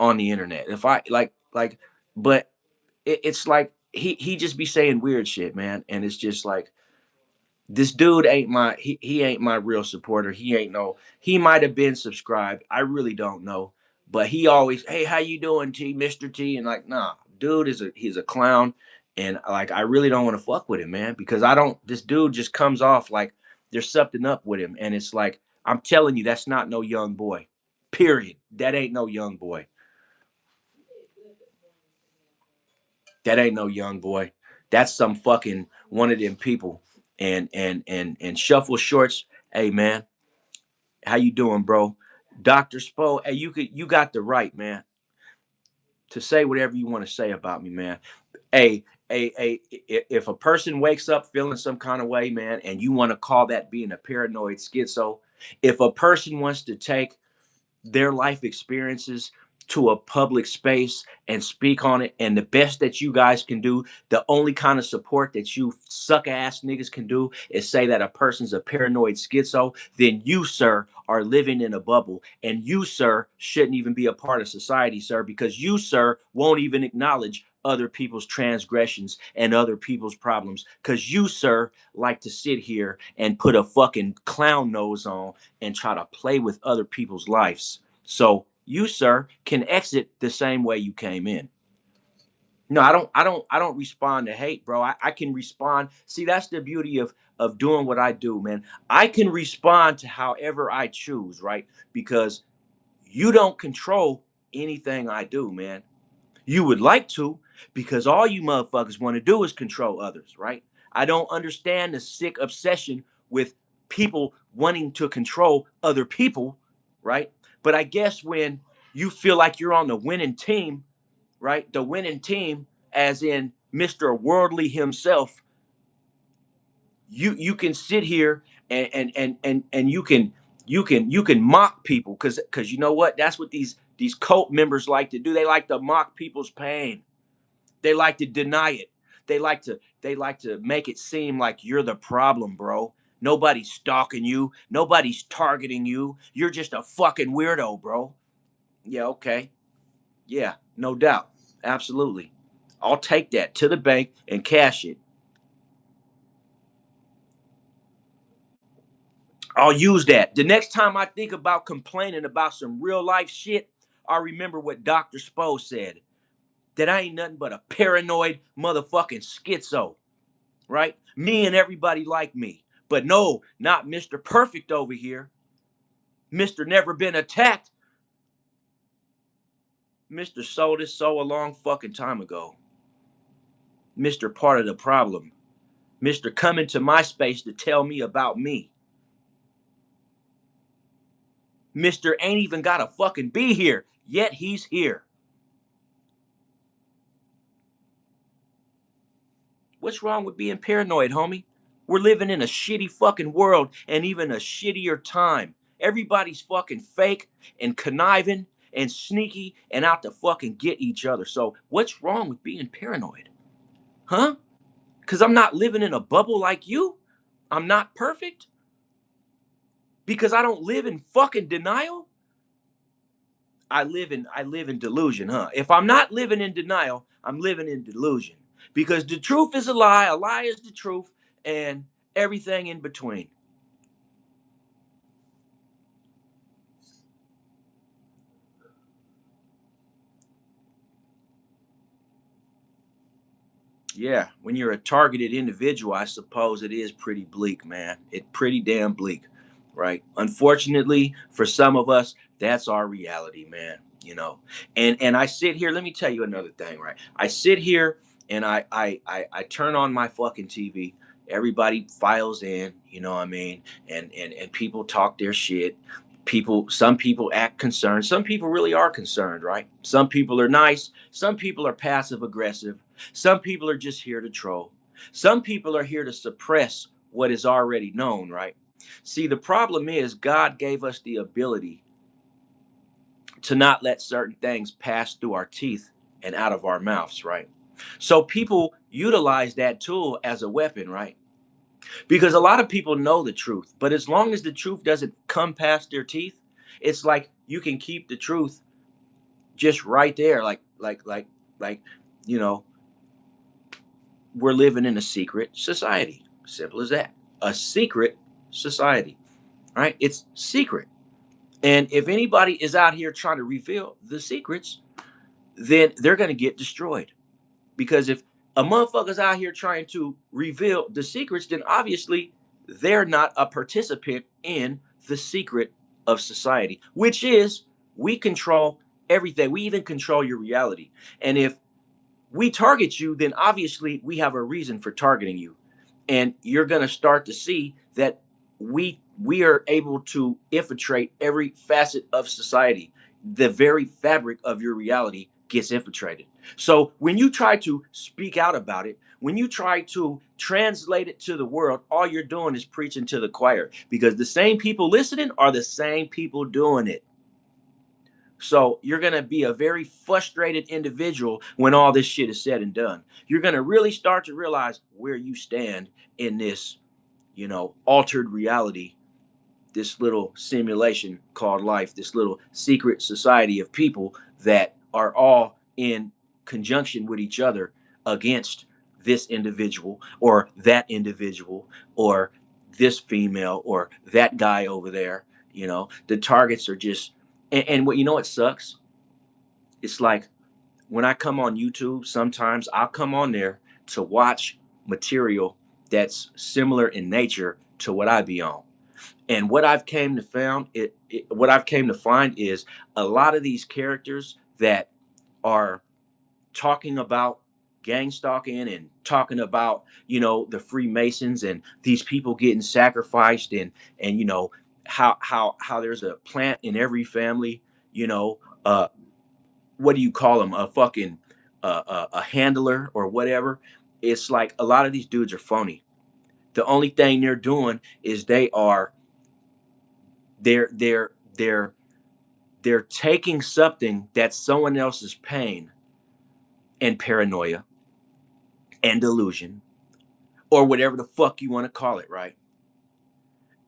on the internet? If I like, but it's like he just be saying weird shit, man, and it's just like this dude ain't he ain't my real supporter. He might have been subscribed. I really don't know. But he always, hey, how you doing, T, Mr. T? And like, nah, dude he's a clown. And like I really don't want to fuck with him, man, because I don't this dude just comes off like there's something up with him. And it's like, I'm telling you, that's not no young boy. Period. That ain't no young boy. That ain't no young boy. That's some fucking one of them people. And shuffle shorts. Hey man, how you doing, bro? Dr. Spo, hey, you got the right, man, to say whatever you want to say about me, man. Hey, if a person wakes up feeling some kind of way, man, and you want to call that being a paranoid schizo, if a person wants to take their life experiences to a public space and speak on it. And the best that you guys can do, the only kind of support that you suck ass niggas can do is say that a person's a paranoid schizo, then you, sir, are living in a bubble. And you, sir, shouldn't even be a part of society, sir, because you, sir, won't even acknowledge other people's transgressions and other people's problems. Because you, sir, like to sit here and put a fucking clown nose on and try to play with other people's lives. So you, sir, can exit the same way you came in. No, I don't respond to hate, bro. I can respond. See, that's the beauty of doing what I do, man. I can respond to however I choose, right? Because you don't control anything I do, man. You would like to, because all you motherfuckers want to do is control others, right? I don't understand the sick obsession with people wanting to control other people, right? But I guess when you feel like you're on the winning team, right? The winning team, as in Mr. Worldly himself, you can sit here and you can mock people because you know what? That's what these cult members like to do. They like to mock people's pain. They like to deny it. They like to make it seem like you're the problem, bro. Nobody's stalking you. Nobody's targeting you. You're just a fucking weirdo, bro. Yeah, okay. Yeah, no doubt. Absolutely. I'll take that to the bank and cash it. I'll use that. The next time I think about complaining about some real life shit, I remember what Dr. Spo said. That I ain't nothing but a paranoid motherfucking schizo, right? Me and everybody like me. But no, not Mr. Perfect over here. Mr. Never Been Attacked. Mr. Sold His Soul a long fucking time ago. Mr. Part of the Problem. Mr. Come into my space to tell me about me. Mr. Ain't even gotta fucking be here, yet he's here. What's wrong with being paranoid, homie? We're living in a shitty fucking world and even a shittier time. Everybody's fucking fake and conniving and sneaky and out to fucking get each other. So, what's wrong with being paranoid? Huh? Because I'm not living in a bubble like you? I'm not perfect? Because I don't live in fucking denial? I live in delusion, huh? If I'm not living in denial, I'm living in delusion. Because the truth is a lie is the truth, and everything in between. Yeah, when you're a targeted individual, I suppose it is pretty bleak, man. It's pretty damn bleak, right? Unfortunately, for some of us, that's our reality, man. You know, and I sit here. Let me tell you another thing, right? I sit here and I turn on my fucking TV. Everybody files in, you know what I mean, and people talk their shit. Some people act concerned. Some people really are concerned, right? Some people are nice. Some people are passive aggressive. Some people are just here to troll. Some people are here to suppress what is already known, right? See, the problem is God gave us the ability to not let certain things pass through our teeth and out of our mouths, right? So people utilize that tool as a weapon, right? Because a lot of people know the truth, but as long as the truth doesn't come past their teeth, it's like you can keep the truth just right there, like, you know, we're living in a secret society. Simple as that. A secret society, right? It's secret. And if anybody is out here trying to reveal the secrets, then they're going to get destroyed. Because if a motherfucker's out here trying to reveal the secrets, then obviously they're not a participant in the secret of society, which is we control everything. We even control your reality. And if we target you, then obviously we have a reason for targeting you. And you're going to start to see that we are able to infiltrate every facet of society. The very fabric of your reality gets infiltrated. So when you try to speak out about it, when you try to translate it to the world, all you're doing is preaching to the choir, because the same people listening are the same people doing it. So you're going to be a very frustrated individual when all this shit is said and done. You're going to really start to realize where you stand in this, altered reality, this little simulation called life, this little secret society of people that are all in conjunction with each other against this individual or that individual or this female or that guy over there. The targets are just, and what, what sucks? It's like when I come on YouTube, sometimes I'll come on there to watch material that's similar in nature to what I be on. And what I've came to find is a lot of these characters that are talking about gang stalking and talking about, the Freemasons and these people getting sacrificed, and how there's a plant in every family, what do you call them, a fucking a handler or whatever. It's like a lot of these dudes are phony. The only thing they're doing is they're they're taking something that's someone else's pain and paranoia and delusion, or whatever the fuck you want to call it, right?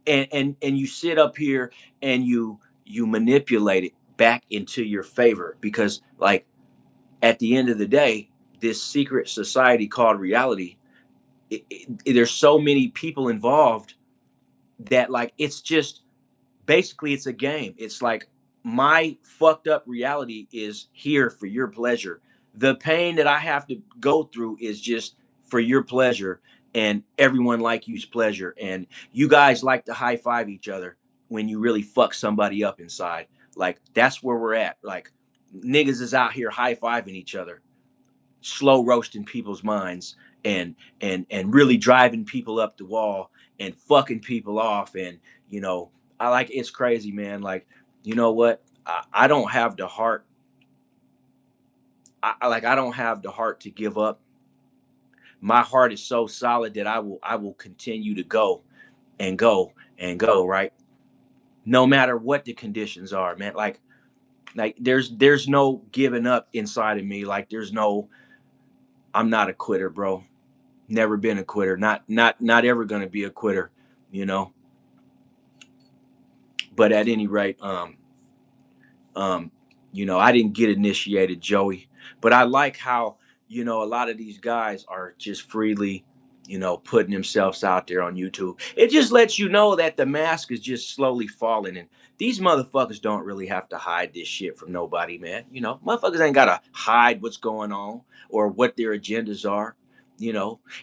And you sit up here and you manipulate it back into your favor, because, like, at the end of the day, this secret society called reality, there's so many people involved that, like, it's just basically it's a game. It's like my fucked up reality is here for your pleasure. The pain that I have to go through is just for your pleasure, and everyone like you's pleasure. And you guys like to high five each other when you really fuck somebody up inside. Like, that's where we're at. Like, niggas is out here high fiving each other, slow roasting people's minds, and really driving people up the wall and fucking people off. And you know, I like, it's crazy, man. Like, you know what, I don't have the heart. I don't have the heart to give up. My heart is so solid that I will continue to go and go and go, right? No matter what the conditions are, man. Like there's no giving up inside of me. Like there's no, I'm not a quitter, bro. Never been a quitter. Not ever gonna be a quitter, you know. But at any rate, um, I didn't get initiated, Joey. But I like how, a lot of these guys are just freely, putting themselves out there on YouTube. It just lets you know that the mask is just slowly falling, and these motherfuckers don't really have to hide this shit from nobody, man. Motherfuckers ain't gotta hide what's going on or what their agendas are.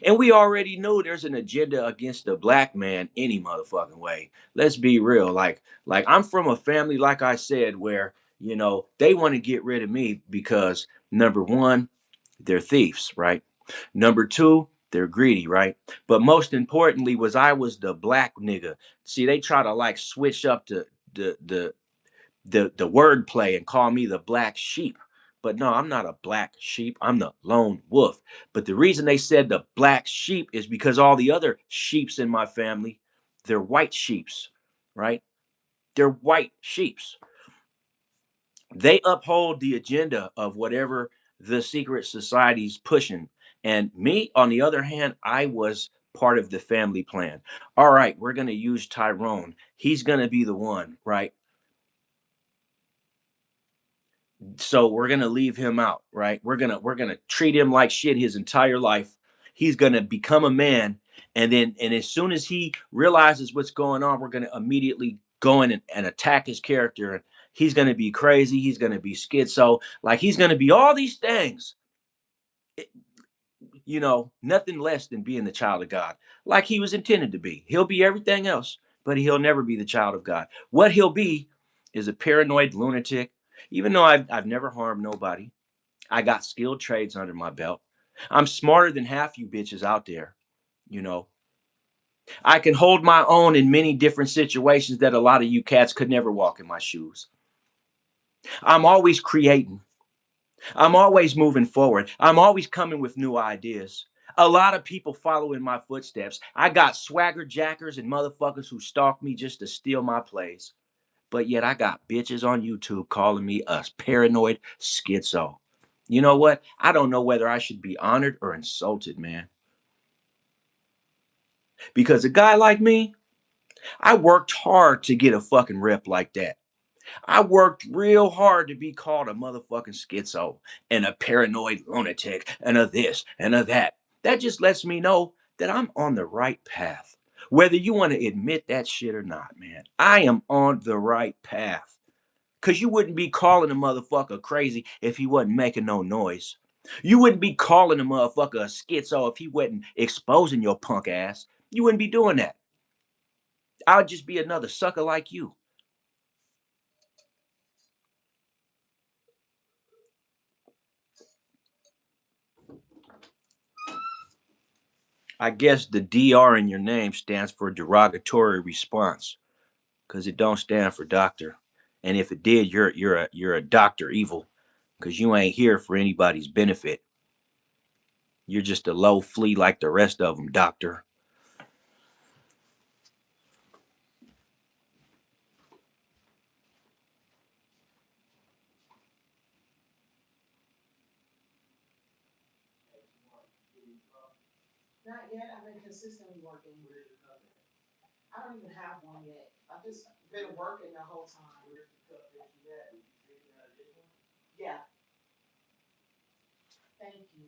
And we already knew there's an agenda against the black man any motherfucking way. Let's be real. Like I'm from a family, like I said, where they want to get rid of me because number one, they're thieves, right? Number two, they're greedy, right? But most importantly was I was the black nigga. See, they try to like switch up the wordplay and call me the black sheep. But no, I'm not a black sheep. I'm the lone wolf. But the reason they said the black sheep is because all the other sheeps in my family, they're white sheeps, right? They're white sheeps. They uphold the agenda of whatever the secret society's pushing. And me, on the other hand, I was part of the family plan. All right, we're going to use Tyrone. He's going to be the one, right? So we're going to leave him out, right? We're going to treat him like shit his entire life. He's going to become a man, and as soon as he realizes what's going on, we're going to immediately go in and attack his character, and he's going to be crazy, he's going to be schizo, like he's going to be all these things, nothing less than being the child of God, like he was intended to be. He'll be everything else, but he'll never be the child of God. What he'll be is a paranoid lunatic. Even though I've never harmed nobody, I got skilled trades under my belt. I'm smarter than half you bitches out there. You know, I can hold my own in many different situations that a lot of you cats could never walk in my shoes. I'm always creating. I'm always moving forward. I'm always coming with new ideas. A lot of people follow in my footsteps. I got swagger jackers and motherfuckers who stalk me just to steal my plays. But yet I got bitches on YouTube calling me a paranoid schizo. You know what? I don't know whether I should be honored or insulted, man. Because a guy like me, I worked hard to get a fucking rep like that. I worked real hard to be called a motherfucking schizo and a paranoid lunatic and a this and a that. That just lets me know that I'm on the right path. Whether you want to admit that shit or not, man, I am on the right path. Because you wouldn't be calling a motherfucker crazy if he wasn't making no noise. You wouldn't be calling a motherfucker a schizo if he wasn't exposing your punk ass. You wouldn't be doing that. I would just be another sucker like you. I guess the DR in your name stands for derogatory response, because it don't stand for doctor. And if it did, you're a doctor evil, because you ain't here for anybody's benefit. You're just a low flea like the rest of them, doctor. Not yet, I've been consistently working. I don't even have one yet. I've just been working the whole time. Yeah, thank you.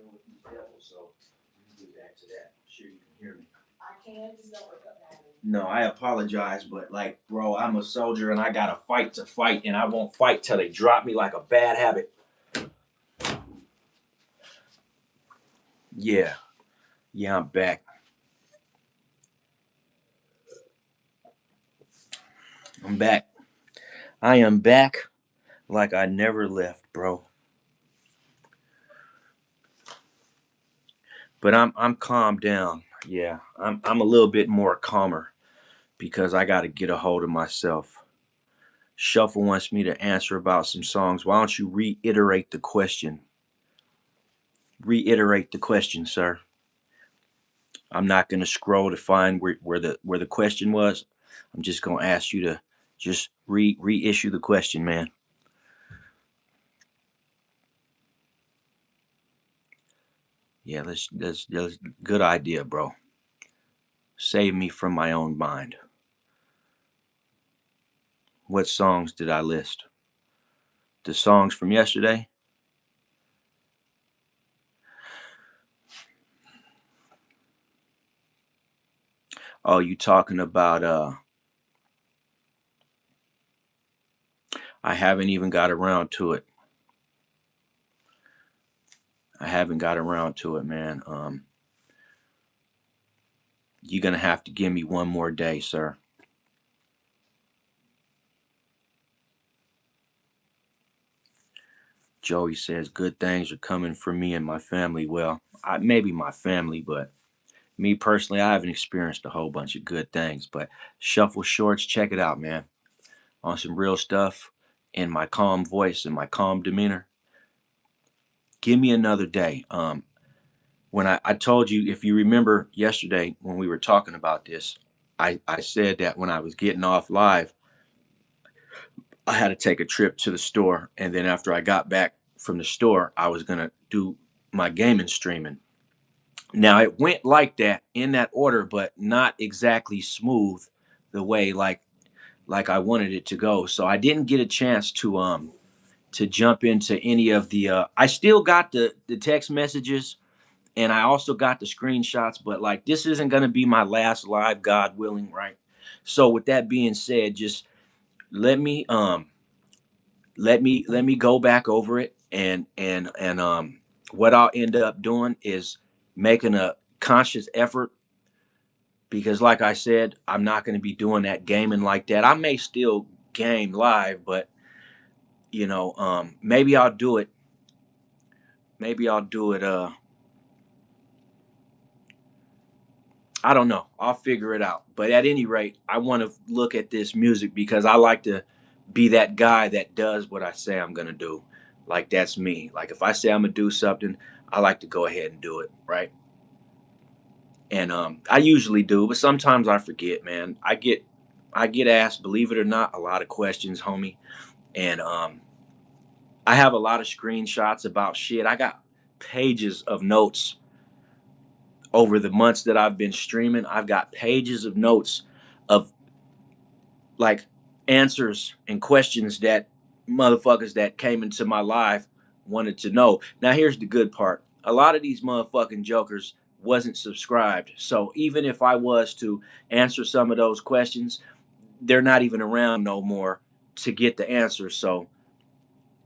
working with these devils, so we can get back to that. I'm sure you can hear me. I can, just don't wake up now. No, I apologize, but like, bro, I'm a soldier and I gotta fight to fight, and I won't fight till they drop me like a bad habit. Yeah, I'm back. I'm back. I am back like I never left, bro. But I'm calmed down. Yeah, I'm a little bit more calmer because I got to get a hold of myself. Shuffle wants me to answer about some songs. Why don't you reiterate the question? Reiterate the question, sir. I'm not going to scroll to find where the question was. I'm just going to ask you to just reissue the question, man. Yeah, that's good idea, bro. Save me from my own mind. What songs did I list? The songs from yesterday? Oh, you talking about I haven't even got around to it. I haven't got around to it, man. You're gonna have to give me one more day, sir. Joey says good things are coming for me and my family. Well, maybe my family, but me personally, I haven't experienced a whole bunch of good things. But Shuffle Shorts, check it out, man. On some real stuff, in my calm voice and my calm demeanor. Give me another day. When I told you, if you remember yesterday when we were talking about this, I said that when I was getting off live, I had to take a trip to the store. And then after I got back from the store, I was going to do my gaming streaming. Now, it went like that in that order, but not exactly smooth the way like I wanted it to go. So I didn't get a chance to jump into any of the I still got the text messages and I also got the screenshots, but like this isn't going to be my last live, God willing, right? So with that being said, just let me let me go back over it, and what I'll end up doing is making a conscious effort, because like I said, I'm not going to be doing that gaming like that. I may still game live, but maybe I'll do it. Maybe I'll do it. I don't know. I'll figure it out. But at any rate, I want to look at this music because I like to be that guy that does what I say I'm gonna do. Like that's me. Like if I say I'm gonna do something, I like to go ahead and do it, right? And I usually do, but sometimes I forget, man. I get asked, believe it or not, a lot of questions, homie. And I have a lot of screenshots about shit. I got pages of notes over the months that I've been streaming. I've got pages of notes of like answers and questions that motherfuckers that came into my life wanted to know. Now here's the good part. A lot of these motherfucking jokers wasn't subscribed. So even if I was to answer some of those questions, they're not even around no more to get the answer. So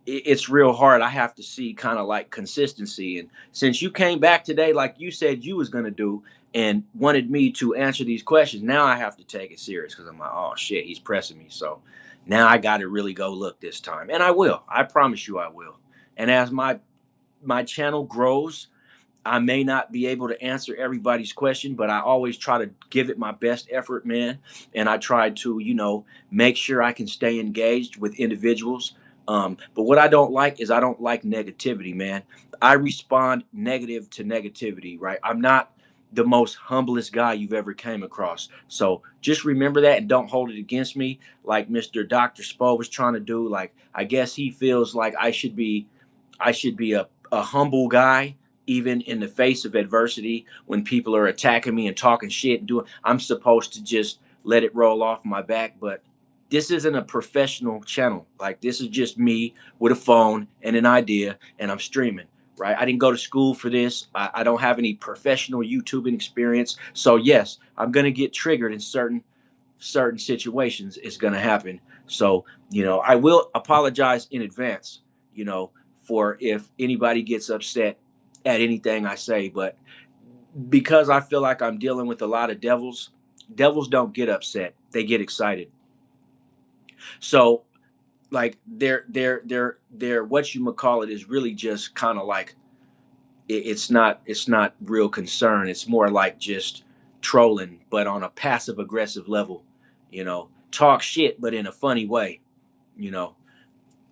it's real hard. I have to see kind of like consistency. And since you came back today, like you said you was gonna do, and wanted me to answer these questions, now I have to take it serious because I'm like, oh shit, he's pressing me. So now I got to really go look this time, and I will. I promise you, I will. And as my channel grows, I may not be able to answer everybody's question, but I always try to give it my best effort, man. And I try to, make sure I can stay engaged with individuals. But what I don't like is I don't like negativity, man. I respond negative to negativity, right? I'm not the most humblest guy you've ever came across. So just remember that and don't hold it against me like Mr. Dr. Spo was trying to do. Like I guess he feels like I should be a humble guy even in the face of adversity. When people are attacking me and talking shit and doing, I'm supposed to just let it roll off my back. But this isn't a professional channel. Like this is just me with a phone and an idea, and I'm streaming. right? I didn't go to school for this. I don't have any professional YouTubing experience. So yes, I'm gonna get triggered in certain situations. It's gonna happen. So I will apologize in advance. For if anybody gets upset at anything I say, but because I feel like I'm dealing with a lot of devils, devils don't get upset. They get excited. So like their what you would call it is really just kind of like it's not real concern. It's more like just trolling, but on a passive aggressive level. Talk shit, but in a funny way. You know.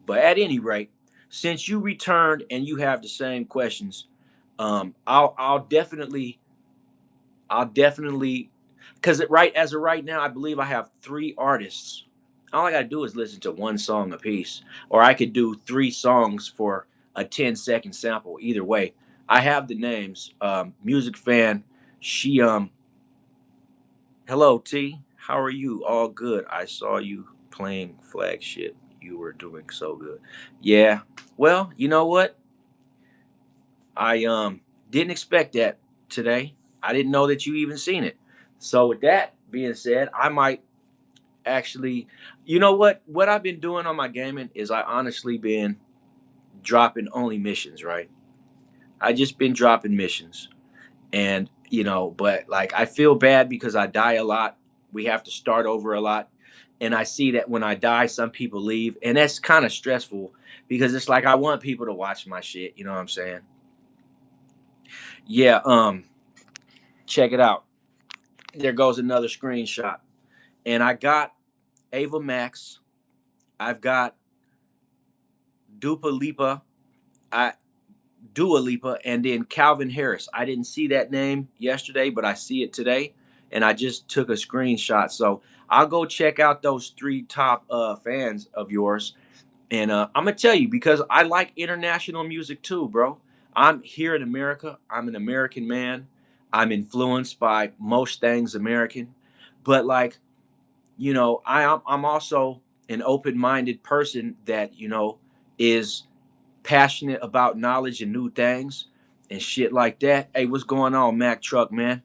But at any rate, since you returned and you have the same questions, I'll definitely because right as of right now, I believe I have three artists. All I gotta do is listen to one song a piece, or I could do three songs for a 10-second sample. Either way, I have the names. Music fan, she hello T, how are you? All good. I saw you playing flagship. You were doing so good. Yeah. Well, you know what? I didn't expect that today. I didn't know that you even seen it. So with that being said, I might actually, you know what I've been doing on my gaming is I honestly been dropping only missions, right? I just been dropping missions. And but like I feel bad because I die a lot. We have to start over a lot. And I see that when I die, some people leave. And that's kind of stressful because it's like I want people to watch my shit, you know what I'm saying? Yeah, check it out. There goes another screenshot. And I got Ava Max. I've got Dupa Lipa. I Dua Lipa, and then Calvin Harris. I didn't see that name yesterday, but I see it today, and I just took a screenshot. So I'll go check out those three top fans of yours, and I'm gonna tell you because I like international music too, bro. I'm here in America. I'm an American man. I'm influenced by most things American, but like I'm also an open-minded person that is passionate about knowledge and new things and shit like that. Hey, what's going on, Mac Truck, man?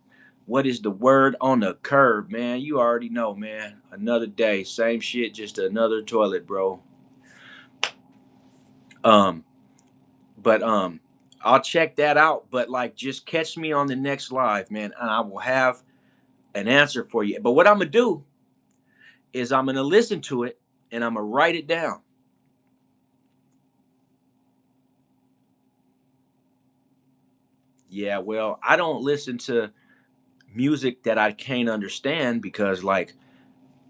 What is the word on the curb, man? You already know, man. Another day, same shit, just another toilet, bro. Um, but I'll check that out. But like, just catch me on the next live, man, and I will have an answer for you. But what I'm gonna do is I'm gonna listen to it and I'm gonna write it down. Yeah, well, I don't listen to music that I can't understand because, like,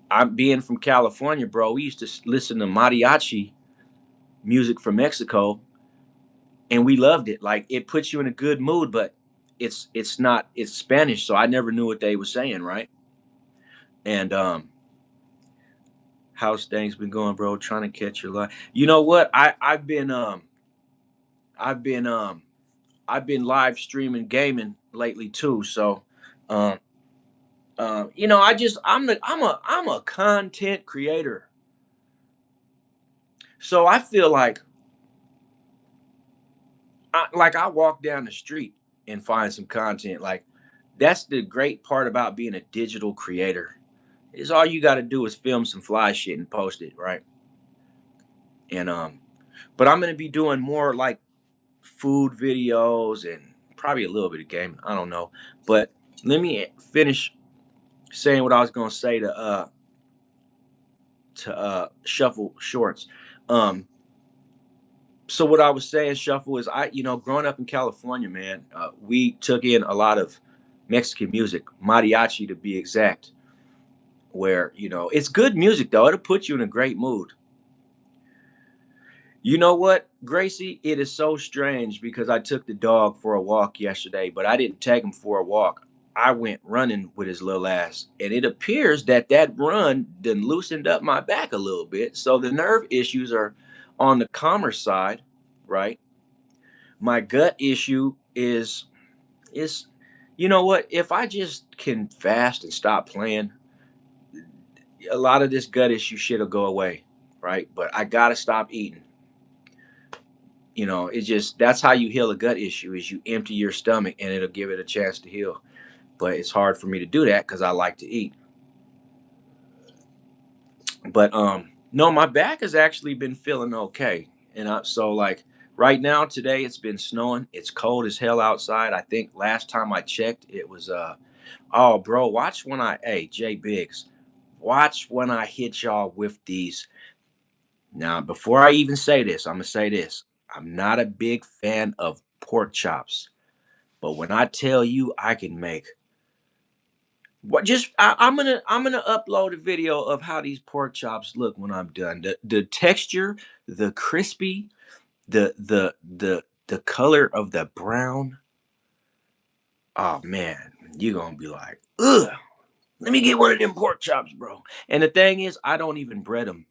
I'm being from California, bro. We used to listen to mariachi music from Mexico, and we loved it. Like, it puts you in a good mood, but it's Spanish, so I never knew what they were saying, right? And how's things been going, bro? Trying to catch your line. You know what? I've been I've been live streaming gaming lately too. So um I'm a content creator. So I feel like I walk down the street and find some content. Like that's the great part about being a digital creator. Is all you got to do is film some fly shit and post it, right? And but I'm gonna be doing more like food videos and probably a little bit of gaming. I don't know, but let me finish saying what I was gonna say to Shuffle Shorts. Um, so what I was saying, Shuffle, is growing up in California, man, we took in a lot of Mexican music, mariachi to be exact. Where it's good music though; it'll put you in a great mood. You know what, Gracie? It is so strange because I took the dog for a walk yesterday, but I didn't take him for a walk. I went running with his little ass, and it appears that run then loosened up my back a little bit. So the nerve issues are on the calmer side, right? My gut issue is you know what? If I just can fast and stop playing, a lot of this gut issue shit'll go away, right? But I gotta stop eating. You know, it just that's how you heal a gut issue is you empty your stomach and it'll give it a chance to heal. But it's hard for me to do that because I like to eat. But no, my back has actually been feeling okay. And so like right now today it's been snowing. It's cold as hell outside. I think last time I checked it was oh bro, watch when I hey Jay Biggs, watch when I hit y'all with these. Now, before I even say this, I'm gonna say this. I'm not a big fan of pork chops. But when I tell you I can make what just I'm gonna upload a video of how these pork chops look when I'm done. The texture, the crispy, the color of the brown. Oh man, you're gonna be like, ugh. Let me get one of them pork chops, bro. And the thing is, I don't even bread them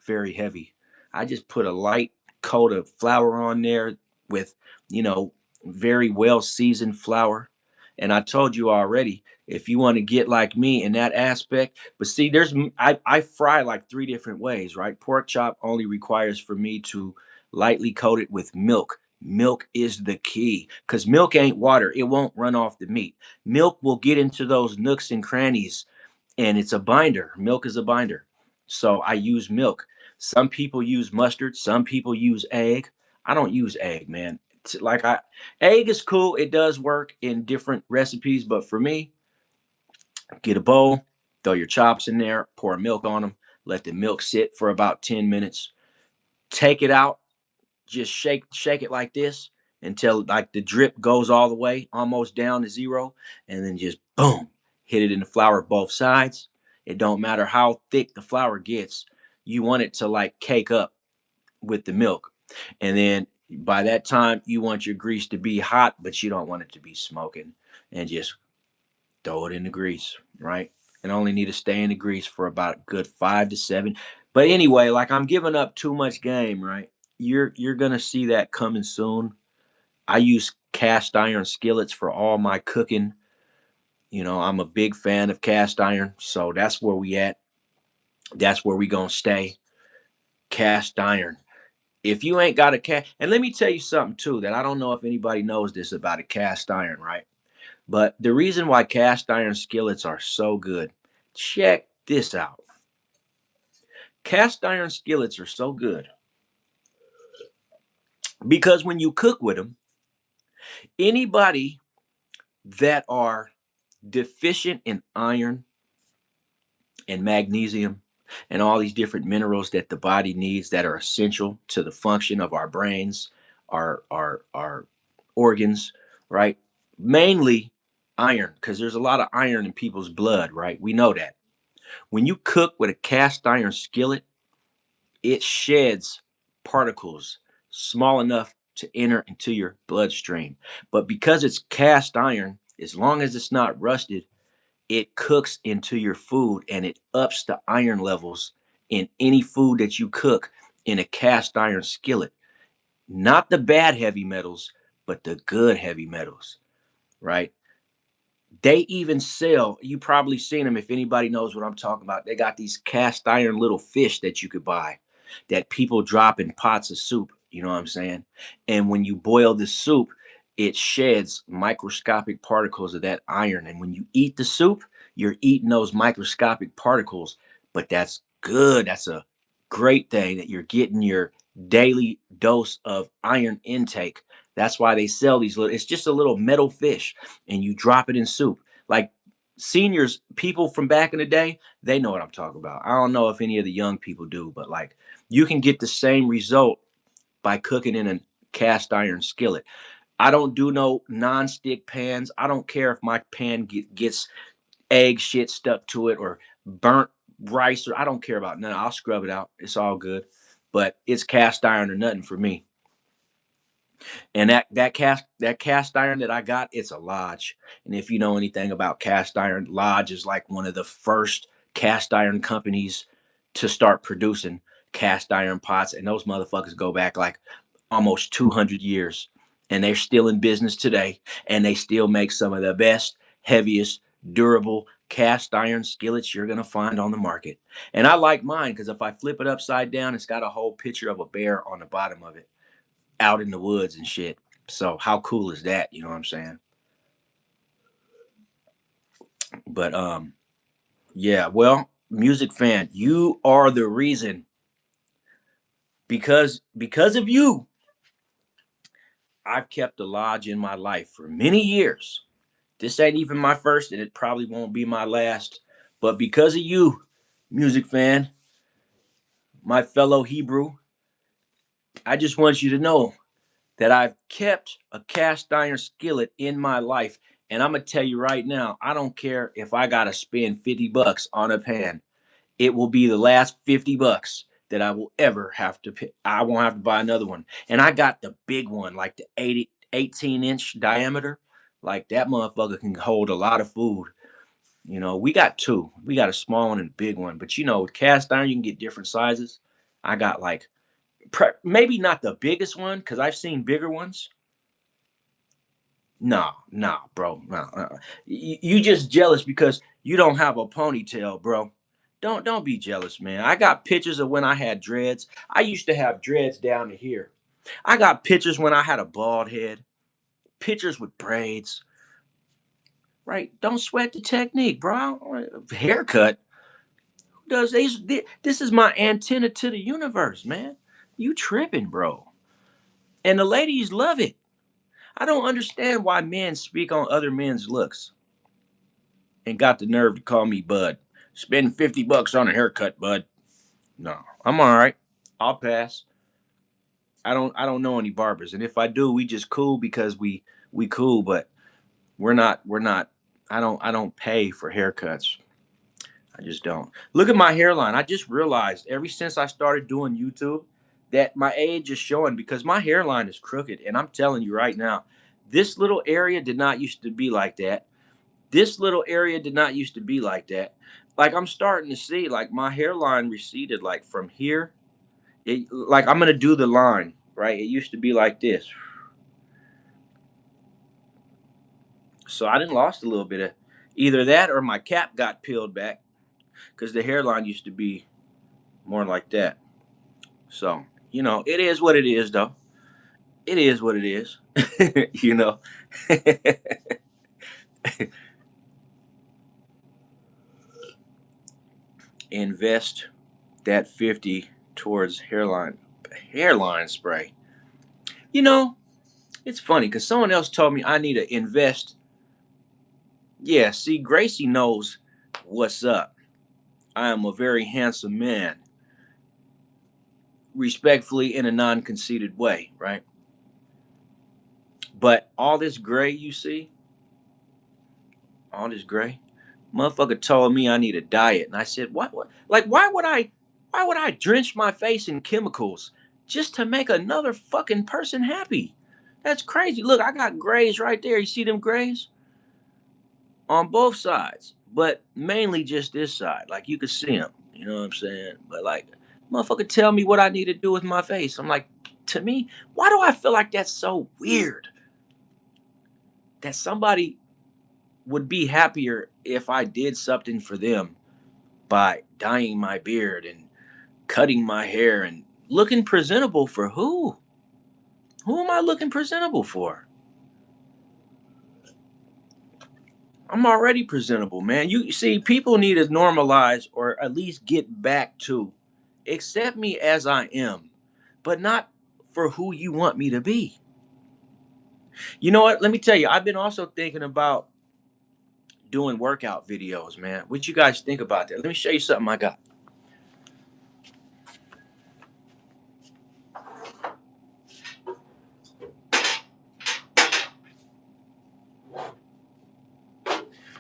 very heavy. I just put a light coat of flour on there with, you know, very well seasoned flour. And I told you already, if you want to get like me in that aspect, but see, I fry like three different ways, right? Pork chop only requires for me to lightly coat it with milk. Milk is the key because milk ain't water. It won't run off the meat. Milk will get into those nooks and crannies, and it's a binder. Milk is a binder. So I use milk. Some people use mustard, some people use egg. I don't use egg, man. Like I egg is cool. It does work in different recipes, but for me, get a bowl, throw your chops in there, pour milk on them, let the milk sit for about 10 minutes. Take it out, just shake it like this until like the drip goes all the way almost down to zero, and then just boom, hit it in the flour both sides. It don't matter how thick the flour gets, you want it to like cake up with the milk. And then by that time you want your grease to be hot, but you don't want it to be smoking. And just throw it in the grease, right? And only need to stay in the grease for about a good 5 to 7. But anyway, like I'm giving up too much game, right? You're gonna see that coming soon. I use cast iron skillets for all my cooking. You know, I'm a big fan of cast iron, so that's where we at. That's where we gonna stay. Cast iron. If you ain't got a cast, and let me tell you something too that I don't know if anybody knows this about a cast iron, right? But the reason why cast iron skillets are so good, check this out. Cast iron skillets are so good because when you cook with them, anybody that are deficient in iron and magnesium and all these different minerals that the body needs that are essential to the function of our brains, our organs, right? Mainly iron, because there's a lot of iron in people's blood, right? We know that. When you cook with a cast iron skillet, it sheds particles small enough to enter into your bloodstream. But because it's cast iron, as long as it's not rusted, it cooks into your food and it ups the iron levels in any food that you cook in a cast iron skillet. Not the bad heavy metals, but the good heavy metals, right? They even sell, you probably seen them if anybody knows what I'm talking about. They got these cast iron little fish that you could buy that people drop in pots of soup. You know what I'm saying? And when you boil the soup, it sheds microscopic particles of that iron. And when you eat the soup, you're eating those microscopic particles. But that's good. That's a great thing that you're getting your daily dose of iron intake. That's why they sell these little, it's just a little metal fish and you drop it in soup. Like seniors, people from back in the day, they know what I'm talking about. I don't know if any of the young people do, but like you can get the same result by cooking in a cast iron skillet. I don't do no non-stick pans. I don't care if my pan gets egg shit stuck to it or burnt rice, or I don't care about none. I'll scrub it out. It's all good. But it's cast iron or nothing for me. And that cast iron that I got, it's a Lodge. And if you know anything about cast iron, Lodge is like one of the first cast iron companies to start producing cast iron pots. And those motherfuckers go back like almost 200 years. And they're still in business today. And they still make some of the best, heaviest, durable cast iron skillets you're going to find on the market. And I like mine because if I flip it upside down, it's got a whole picture of a bear on the bottom of it. out in the woods and shit. So how cool is that? You know what I'm saying? But yeah, well, music fan, you are the reason, because of you, I've kept a lodge in my life for many years. This ain't even my first, and it probably won't be my last. But because of you, music fan, my fellow Hebrew, I just want you to know that I've kept a cast iron skillet in my life. And I'm going to tell you right now, I don't care if I got to spend $50 on a pan. It will be the last $50 that I will ever have to pay. I won't have to buy another one. And I got the big one, like the 18-inch diameter. Like that motherfucker can hold a lot of food. You know, we got two. We got a small one and a big one. But you know, with cast iron, you can get different sizes. I got like maybe not the biggest one because I've seen bigger ones. No, no, bro. No, you just jealous because you don't have a ponytail, bro. Don't be jealous, man. I got pictures of when I had dreads. I used to have dreads down to here. I got pictures when I had a bald head. Pictures with braids. Right? Don't sweat the technique, bro. Haircut. Who does these? This is my antenna to the universe, man. You tripping, bro. And the ladies love it. I don't understand why men speak on other men's looks and got the nerve to call me bud. Spend $50 on a haircut, bud. No, I'm all right. I'll pass. I don't know any barbers, and if I do, we just cool because we cool, but we're not. I don't pay for haircuts. I just don't. Look at my hairline. I just realized ever since I started doing YouTube that my age is showing because my hairline is crooked, and I'm telling you right now, this little area did not used to be like that. This little area did not used to be like that. Like I'm starting to see like my hairline receded like from here. Like I'm gonna do the line, right? It used to be like this. So I didn't lost a little bit of either that or my cap got peeled back because the hairline used to be more like that. So, you know, it is what it is though. It is what it is. you know. Invest that 50 towards hairline spray. You know, it's funny because someone else told me I need to invest. Yeah, see, Gracie knows what's up. I am a very handsome man, respectfully in a non conceited way, right? But all this gray you see, all this gray, motherfucker told me I need a diet. And I said, what? Like, why would I drench my face in chemicals just to make another fucking person happy? That's crazy. Look, I got grays right there. You see them grays? On both sides, but mainly just this side. Like you could see them, you know what I'm saying? But like, motherfucker, tell me what I need to do with my face. I'm like, to me, why do I feel like that's so weird? That somebody would be happier if I did something for them by dyeing my beard and cutting my hair and looking presentable for who? Who am I looking presentable for? I'm already presentable, man. You see, people need to normalize or at least get back to accept me as I am, but not for who you want me to be. You know what? Let me tell you, I've been also thinking about doing workout videos, man. What you guys think about that? Let me show you something I got.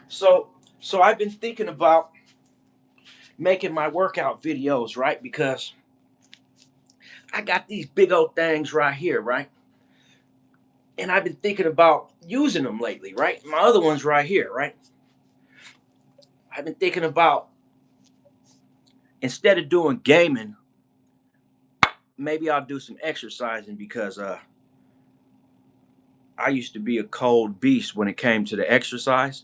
So, so I've been thinking about making my workout videos, right? Because I got these big old things right here, right? And I've been thinking about using them lately, right? My other one's right here, right? I've been thinking about instead of doing gaming, maybe I'll do some exercising because I used to be a cold beast when it came to the exercise.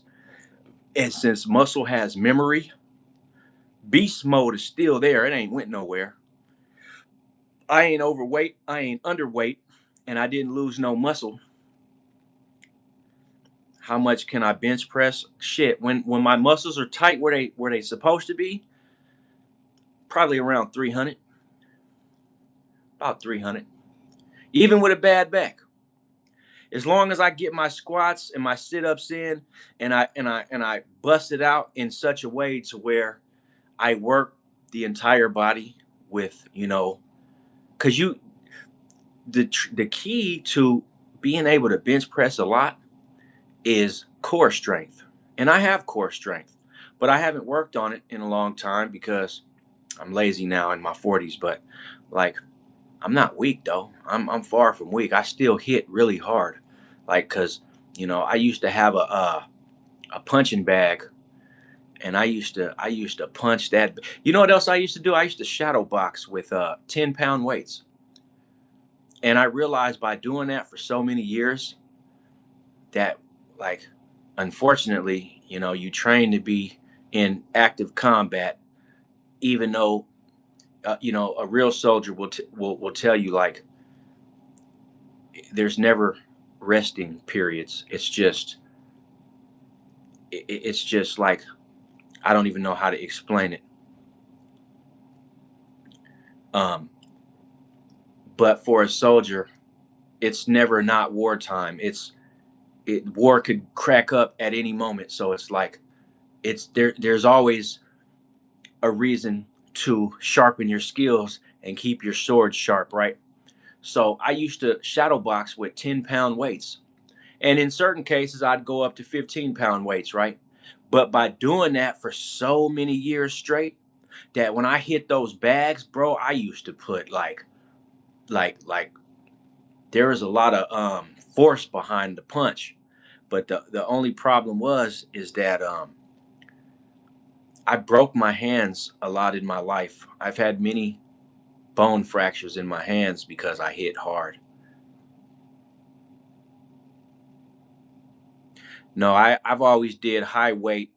And since muscle has memory, beast mode is still there. It ain't went nowhere. I ain't overweight. I ain't underweight. and I didn't lose no muscle, how much can I bench press? Shit, when my muscles are tight where they supposed to be, probably around 300, about 300. Even with a bad back. As long as I get my squats and my sit-ups in, and I bust it out in such a way to where I work the entire body with, cuz the key to being able to bench press a lot is core strength. And I have core strength, but I haven't worked on it in a long time because I'm lazy now in my 40s, but like I'm not weak though. I'm far from weak. I still hit really hard. Like cuz I used to have a punching bag, and I used to punch that. You know what else I used to do? I used to shadow box with 10-pound weights. And I realized by doing that for so many years that, like, unfortunately, you train to be in active combat, even though a real soldier will tell you, like, there's never resting periods. It's just like, I don't even know how to explain it. Um, but for a soldier, it's never not wartime. War could crack up at any moment. So it's like there's always a reason to sharpen your skills and keep your sword sharp, right? So I used to shadow box with 10-pound weights. And in certain cases, I'd go up to 15-pound weights, right? But by doing that for so many years straight, that when I hit those bags, bro, I used to put like there was a lot of force behind the punch. But the only problem is that I broke my hands a lot in my life. I've had many bone fractures in my hands because I hit hard. No, I've always did high weight,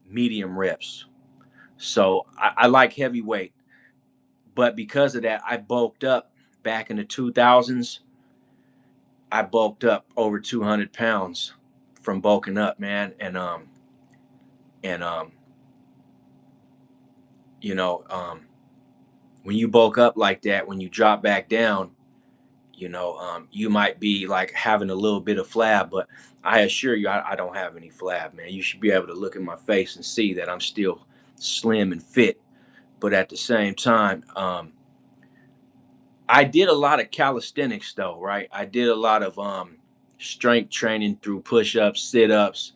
medium reps. So I like heavyweight, but because of that, I bulked up back in the 2000s. I bulked up over 200 pounds from bulking up, man. And you know, um, when you bulk up like that, when you drop back down, you might be like having a little bit of flab, but I assure you, I don't have any flab, man. You should be able to look in my face and see that I'm still slim and fit. But at the same time, I did a lot of calisthenics though, right? I did a lot of strength training through push-ups, sit-ups,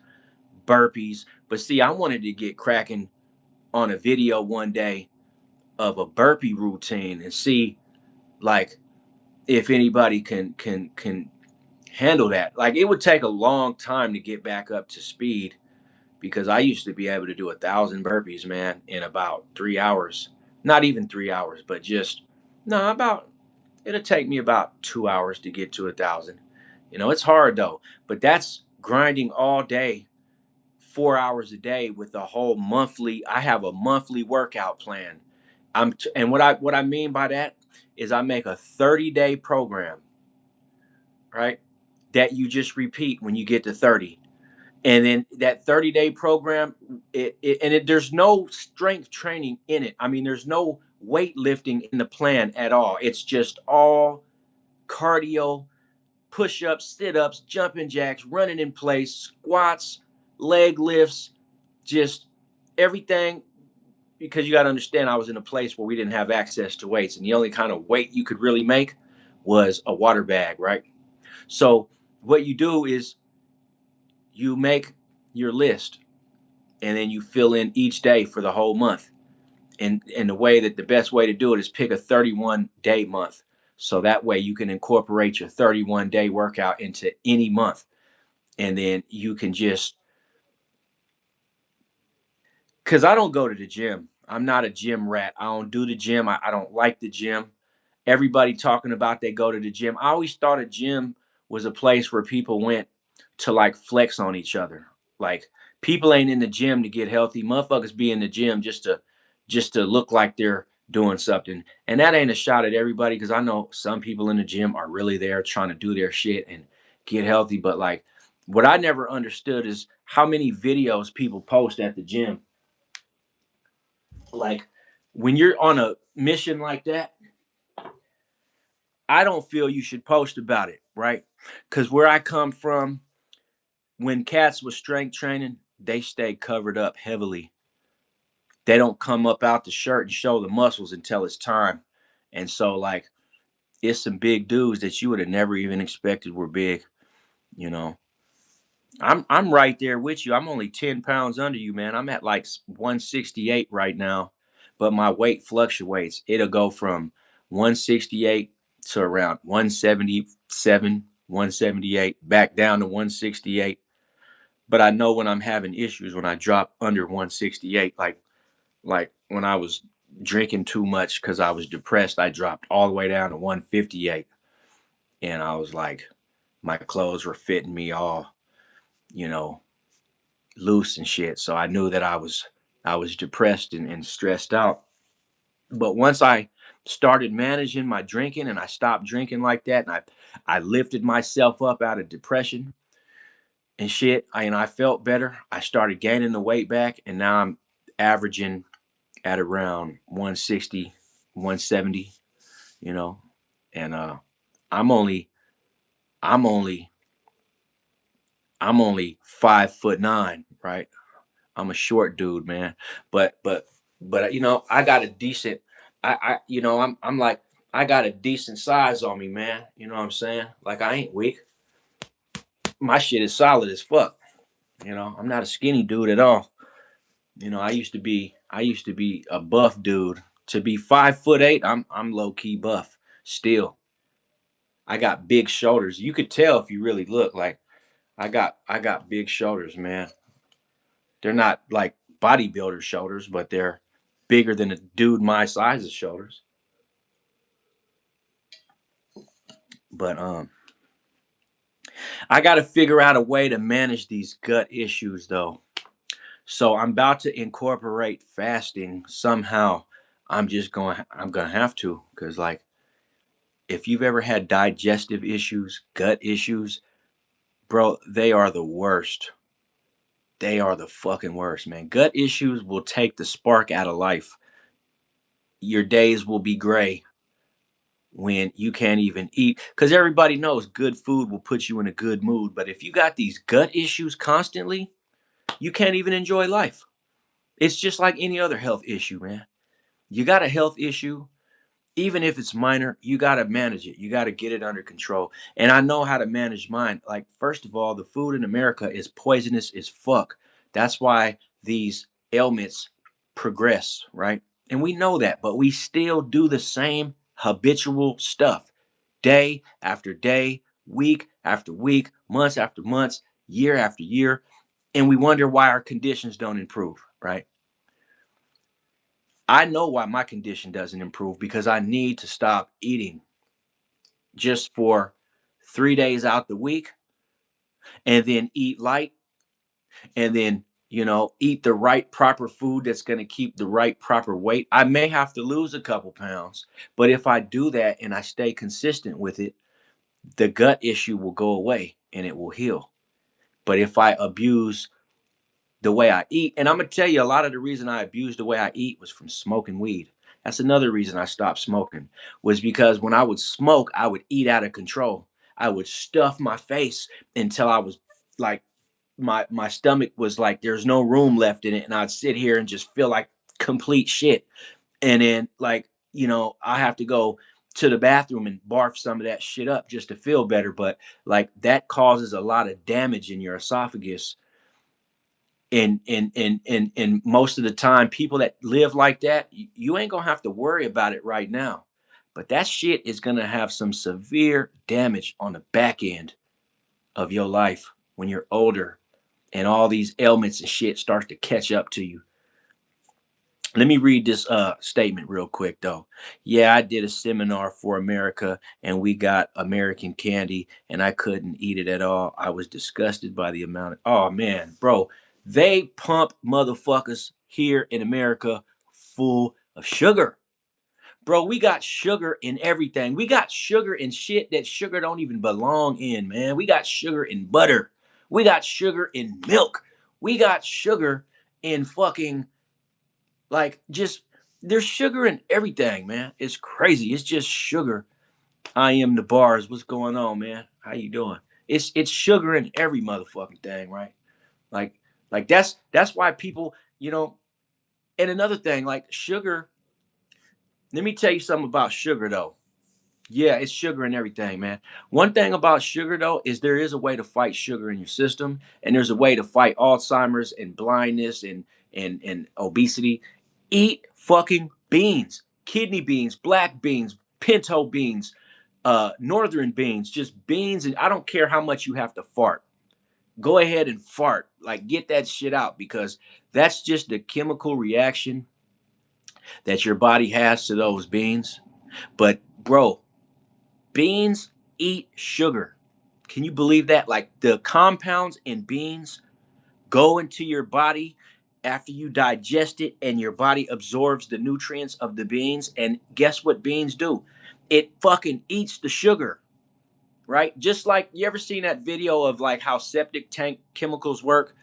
burpees. But see, I wanted to get cracking on a video one day of a burpee routine and see, like, if anybody can handle that. Like, it would take a long time to get back up to speed because I used to be able to do 1,000 burpees, man, in about 3 hours. Not even 3 hours, but just no, about it'll take me about 2 hours to get to 1,000. It's hard though, but that's grinding all day, 4 hours a day with a whole monthly. I have a monthly workout plan. And what I mean by that is I make a 30-day program, right? That you just repeat when you get to 30. And then that 30-day program, there's no strength training in it. I mean, there's no weightlifting in the plan at all. It's just all cardio, push-ups, sit-ups, jumping jacks, running in place, squats, leg lifts, just everything. Because you got to understand, I was in a place where we didn't have access to weights, and the only kind of weight you could really make was a water bag, right? So what you do is you make your list, and then you fill in each day for the whole month. And the way that the best way to do it is pick a 31-day month. So that way you can incorporate your 31-day workout into any month. And then you can just, because I don't go to the gym. I'm not a gym rat. I don't do the gym. I don't like the gym. Everybody talking about they go to the gym. I always thought a gym was a place where people went to, like, flex on each other. Like, people ain't in the gym to get healthy. Motherfuckers be in the gym just to look like they're doing something. And that ain't a shot at everybody, because I know some people in the gym are really there trying to do their shit and get healthy. But like, what I never understood is how many videos people post at the gym. Like, when you're on a mission like that, I don't feel you should post about it, right? Because where I come from, when cats was strength training, they stay covered up heavily. They don't come up out the shirt and show the muscles until it's time. And so, like, it's some big dudes that you would have never even expected were big, you know. I'm right there with you. I'm only 10 pounds under you, man. I'm at like 168 right now, but my weight fluctuates. It'll go from 168 to around 177, 178, back down to 168. But I know when I'm having issues when I drop under 168, like when I was drinking too much because I was depressed, I dropped all the way down to 158. And I was like, my clothes were fitting me all, you know, loose and shit. So I knew that I was depressed and stressed out. But once I started managing my drinking and I stopped drinking like that, and I lifted myself up out of depression and shit, and I felt better. I started gaining the weight back, and now I'm averaging at around 160, 170, you know. And I'm only I'm only I'm only 5'9", right? I'm a short dude, man. But you know, I got a decent I'm like, I got a decent size on me, man. You know what I'm saying? Like, I ain't weak. My shit is solid as fuck. You know, I'm not a skinny dude at all. You know, I used to be a buff dude. To be 5'8", I'm low key buff still. I got big shoulders. You could tell if you really look. Like, I got big shoulders, man. They're not like bodybuilder shoulders, but they're bigger than a dude my size's shoulders. But I got to figure out a way to manage these gut issues though. So I'm about to incorporate fasting somehow. I'm going to have to, cuz like, if you've ever had digestive issues, gut issues, bro, they are the worst. They are the fucking worst, man. Gut issues will take the spark out of life. Your days will be gray when you can't even eat, because everybody knows good food will put you in a good mood. But if you got these gut issues constantly, you can't even enjoy life. It's just like any other health issue, man. You got a health issue, even if it's minor, you got to manage it. You got to get it under control. And I know how to manage mine. Like, first of all, the food in America is poisonous as fuck. That's why these ailments progress, right? And we know that, but we still do the same habitual stuff day after day, week after week, months after months, year after year. And we wonder why our conditions don't improve, right? I know why my condition doesn't improve, because I need to stop eating just for 3 days out the week, and then eat light, and then, eat the right proper food that's going to keep the right proper weight. I may have to lose a couple pounds, but if I do that and I stay consistent with it, the gut issue will go away and it will heal. But if I abuse the way I eat, and I'm gonna tell you, a lot of the reason I abused the way I eat was from smoking weed. That's another reason I stopped smoking, was because when I would smoke, I would eat out of control. I would stuff my face until I was like, my stomach was like there's no room left in it, and I'd sit here and just feel like complete shit. And then, like, I have to go to the bathroom and barf some of that shit up just to feel better. But like, that causes a lot of damage in your esophagus. And most of the time, people that live like that, you ain't gonna have to worry about it right now, but that shit is gonna have some severe damage on the back end of your life when you're older, and all these ailments and shit start to catch up to you. Let me read this statement real quick though. Yeah, I did a seminar for America, and we got American candy, and I couldn't eat it at all. I was disgusted by the amount of, oh man, bro, they pump motherfuckers here in America full of sugar. Bro, we got sugar in everything. We got sugar in shit that sugar don't even belong in, man. We got sugar in butter. We got sugar in milk. We got sugar in fucking, like, just, there's sugar in everything, man. It's crazy. It's just sugar. I am the bars. What's going on, man? How you doing? It's sugar in every motherfucking thing, right? Like that's why people, and another thing, like sugar, let me tell you something about sugar though. Yeah, it's sugar and everything, man. One thing about sugar though is there is a way to fight sugar in your system, and there's a way to fight Alzheimer's and blindness and obesity. Eat fucking beans, kidney beans, black beans, pinto beans, northern beans, just beans, and I don't care how much you have to fart. Go ahead and fart, like get that shit out because that's just the chemical reaction that your body has to those beans. But bro, beans eat sugar. Can you believe that? Like the compounds in beans go into your body after you digest it, and your body absorbs the nutrients of the beans. And guess what beans do? It fucking eats the sugar, right? Just like you ever seen that video of like how septic tank chemicals work?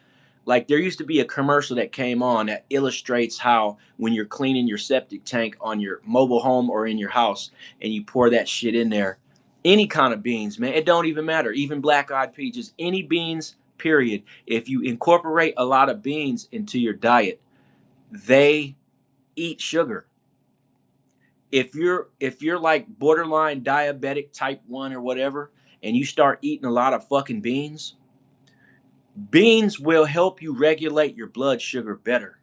Like there used to be a commercial that came on that illustrates how when you're cleaning your septic tank on your mobile home or in your house and you pour that shit in there, any kind of beans, man, it don't even matter. Even black eyed peas, just any beans, period. If you incorporate a lot of beans into your diet, they eat sugar. If you're like borderline diabetic type 1 or whatever and you start eating a lot of fucking beans, beans will help you regulate your blood sugar better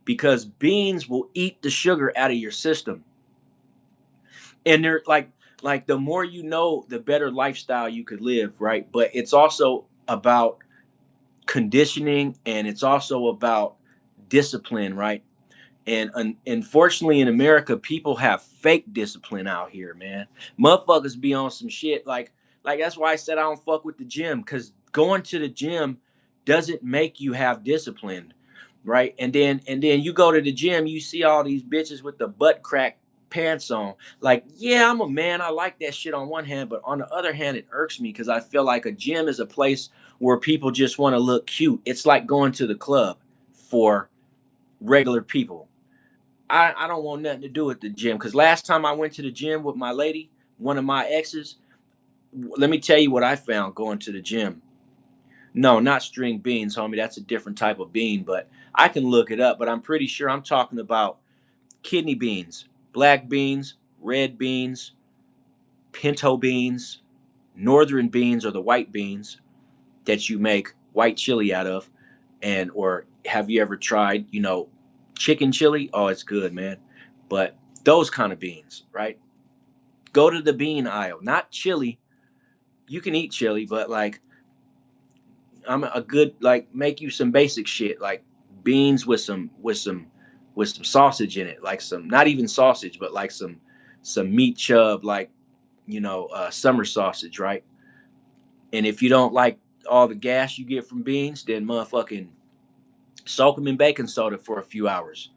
because beans will eat the sugar out of your system. And they're like the more you know, the better lifestyle you could live, right? But it's also about conditioning and it's also about discipline, right? And unfortunately in America, people have fake discipline out here, man. Motherfuckers be on some shit like that's why I said I don't fuck with the gym, because going to the gym doesn't make you have discipline, right? And then you go to the gym, you see all these bitches with the butt crack pants on. Like, yeah, I'm a man. I like that shit on one hand, but on the other hand, it irks me because I feel like a gym is a place where people just want to look cute. It's like going to the club for regular people. I don't want nothing to do with the gym because last time I went to the gym with my lady, one of my exes, let me tell you what I found going to the gym. No, not string beans, homie. That's a different type of bean, but I can look it up. But I'm pretty sure I'm talking about kidney beans, black beans, red beans, pinto beans, northern beans, or the white beans that you make white chili out of. And or have you ever tried, chicken chili? Oh, it's good, man. But those kind of beans, right? Go to the bean aisle, not chili. You can eat chili, but like I'm a good like make you some basic shit like beans with some sausage in it, like some not even sausage, but like some meat chub, like summer sausage, right? And if you don't like all the gas you get from beans, then motherfucking soak them in baking soda for a few hours.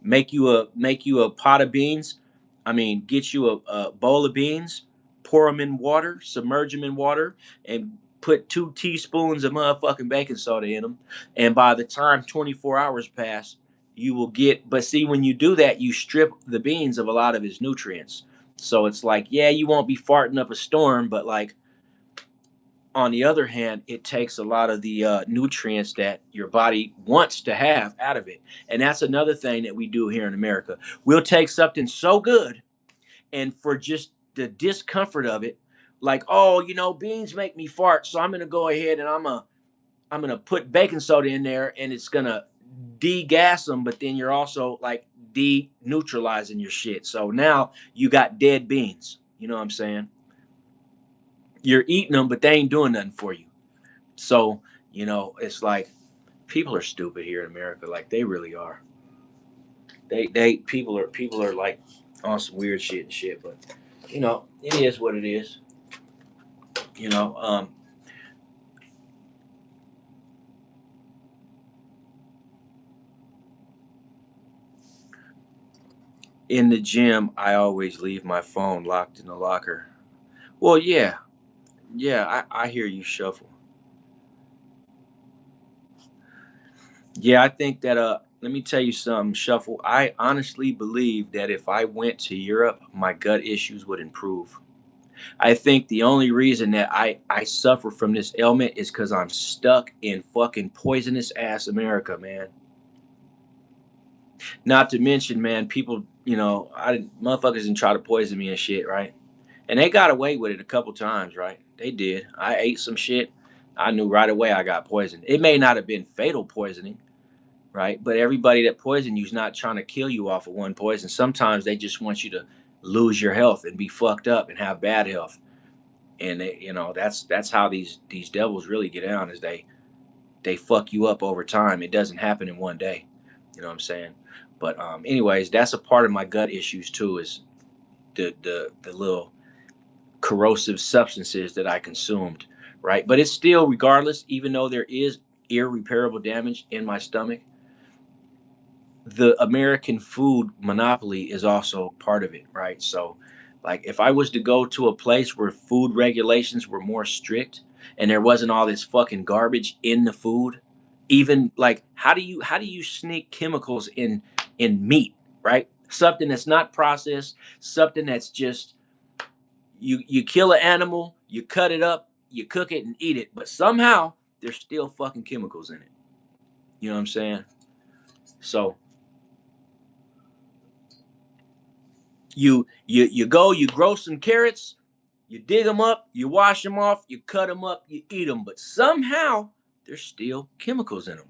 Make you a pot of beans. I mean, get you a bowl of beans, pour them in water, submerge them in water, and put 2 teaspoons of motherfucking baking soda in them. And by the time 24 hours pass, you will get. But see, when you do that, you strip the beans of a lot of its nutrients. So it's like, yeah, you won't be farting up a storm, but like on the other hand, it takes a lot of the nutrients that your body wants to have out of it. And that's another thing that we do here in America. We'll take something so good, and for just the discomfort of it, like, oh, beans make me fart, so I'm gonna go ahead and I'm gonna put baking soda in there, and it's gonna degas them. But then you're also like de-neutralizing your shit. So now you got dead beans. You know what I'm saying? You're eating them, but they ain't doing nothing for you. So, it's like people are stupid here in America. Like they really are. They people are like on some weird shit and shit, but it is what it is. You know, um In the gym, I always leave my phone locked in the locker. Well, yeah, yeah, I hear you, Shuffle. Yeah, I think that let me tell you something, Shuffle. I honestly believe that if I went to Europe, my gut issues would improve. I think the only reason that I suffer from this ailment is because I'm stuck in fucking poisonous ass America, man. Not to mention, man, people, I motherfuckers didn't try to poison me and shit, right? And they got away with it a couple times, right? They did. I ate some shit. I knew right away I got poisoned. It may not have been fatal poisoning, right? But everybody that poisoned you is not trying to kill you off of one poison. Sometimes they just want you to lose your health and be fucked up and have bad health. And that's how these devils really get down is they fuck you up over time. It doesn't happen in one day. You know what I'm saying? But anyways, that's a part of my gut issues too. Is the little corrosive substances that I consumed, right? But it's still, regardless, even though there is irreparable damage in my stomach, the American food monopoly is also part of it, right? So, like, if I was to go to a place where food regulations were more strict and there wasn't all this fucking garbage in the food, even like, how do you sneak chemicals in meat, right? Something that's not processed, something that's just you kill an animal, you cut it up, you cook it and eat it, but somehow there's still fucking chemicals in it. You know what I'm saying? So you go, you grow some carrots, you dig them up, you wash them off, you cut them up, you eat them, but somehow there's still chemicals in them.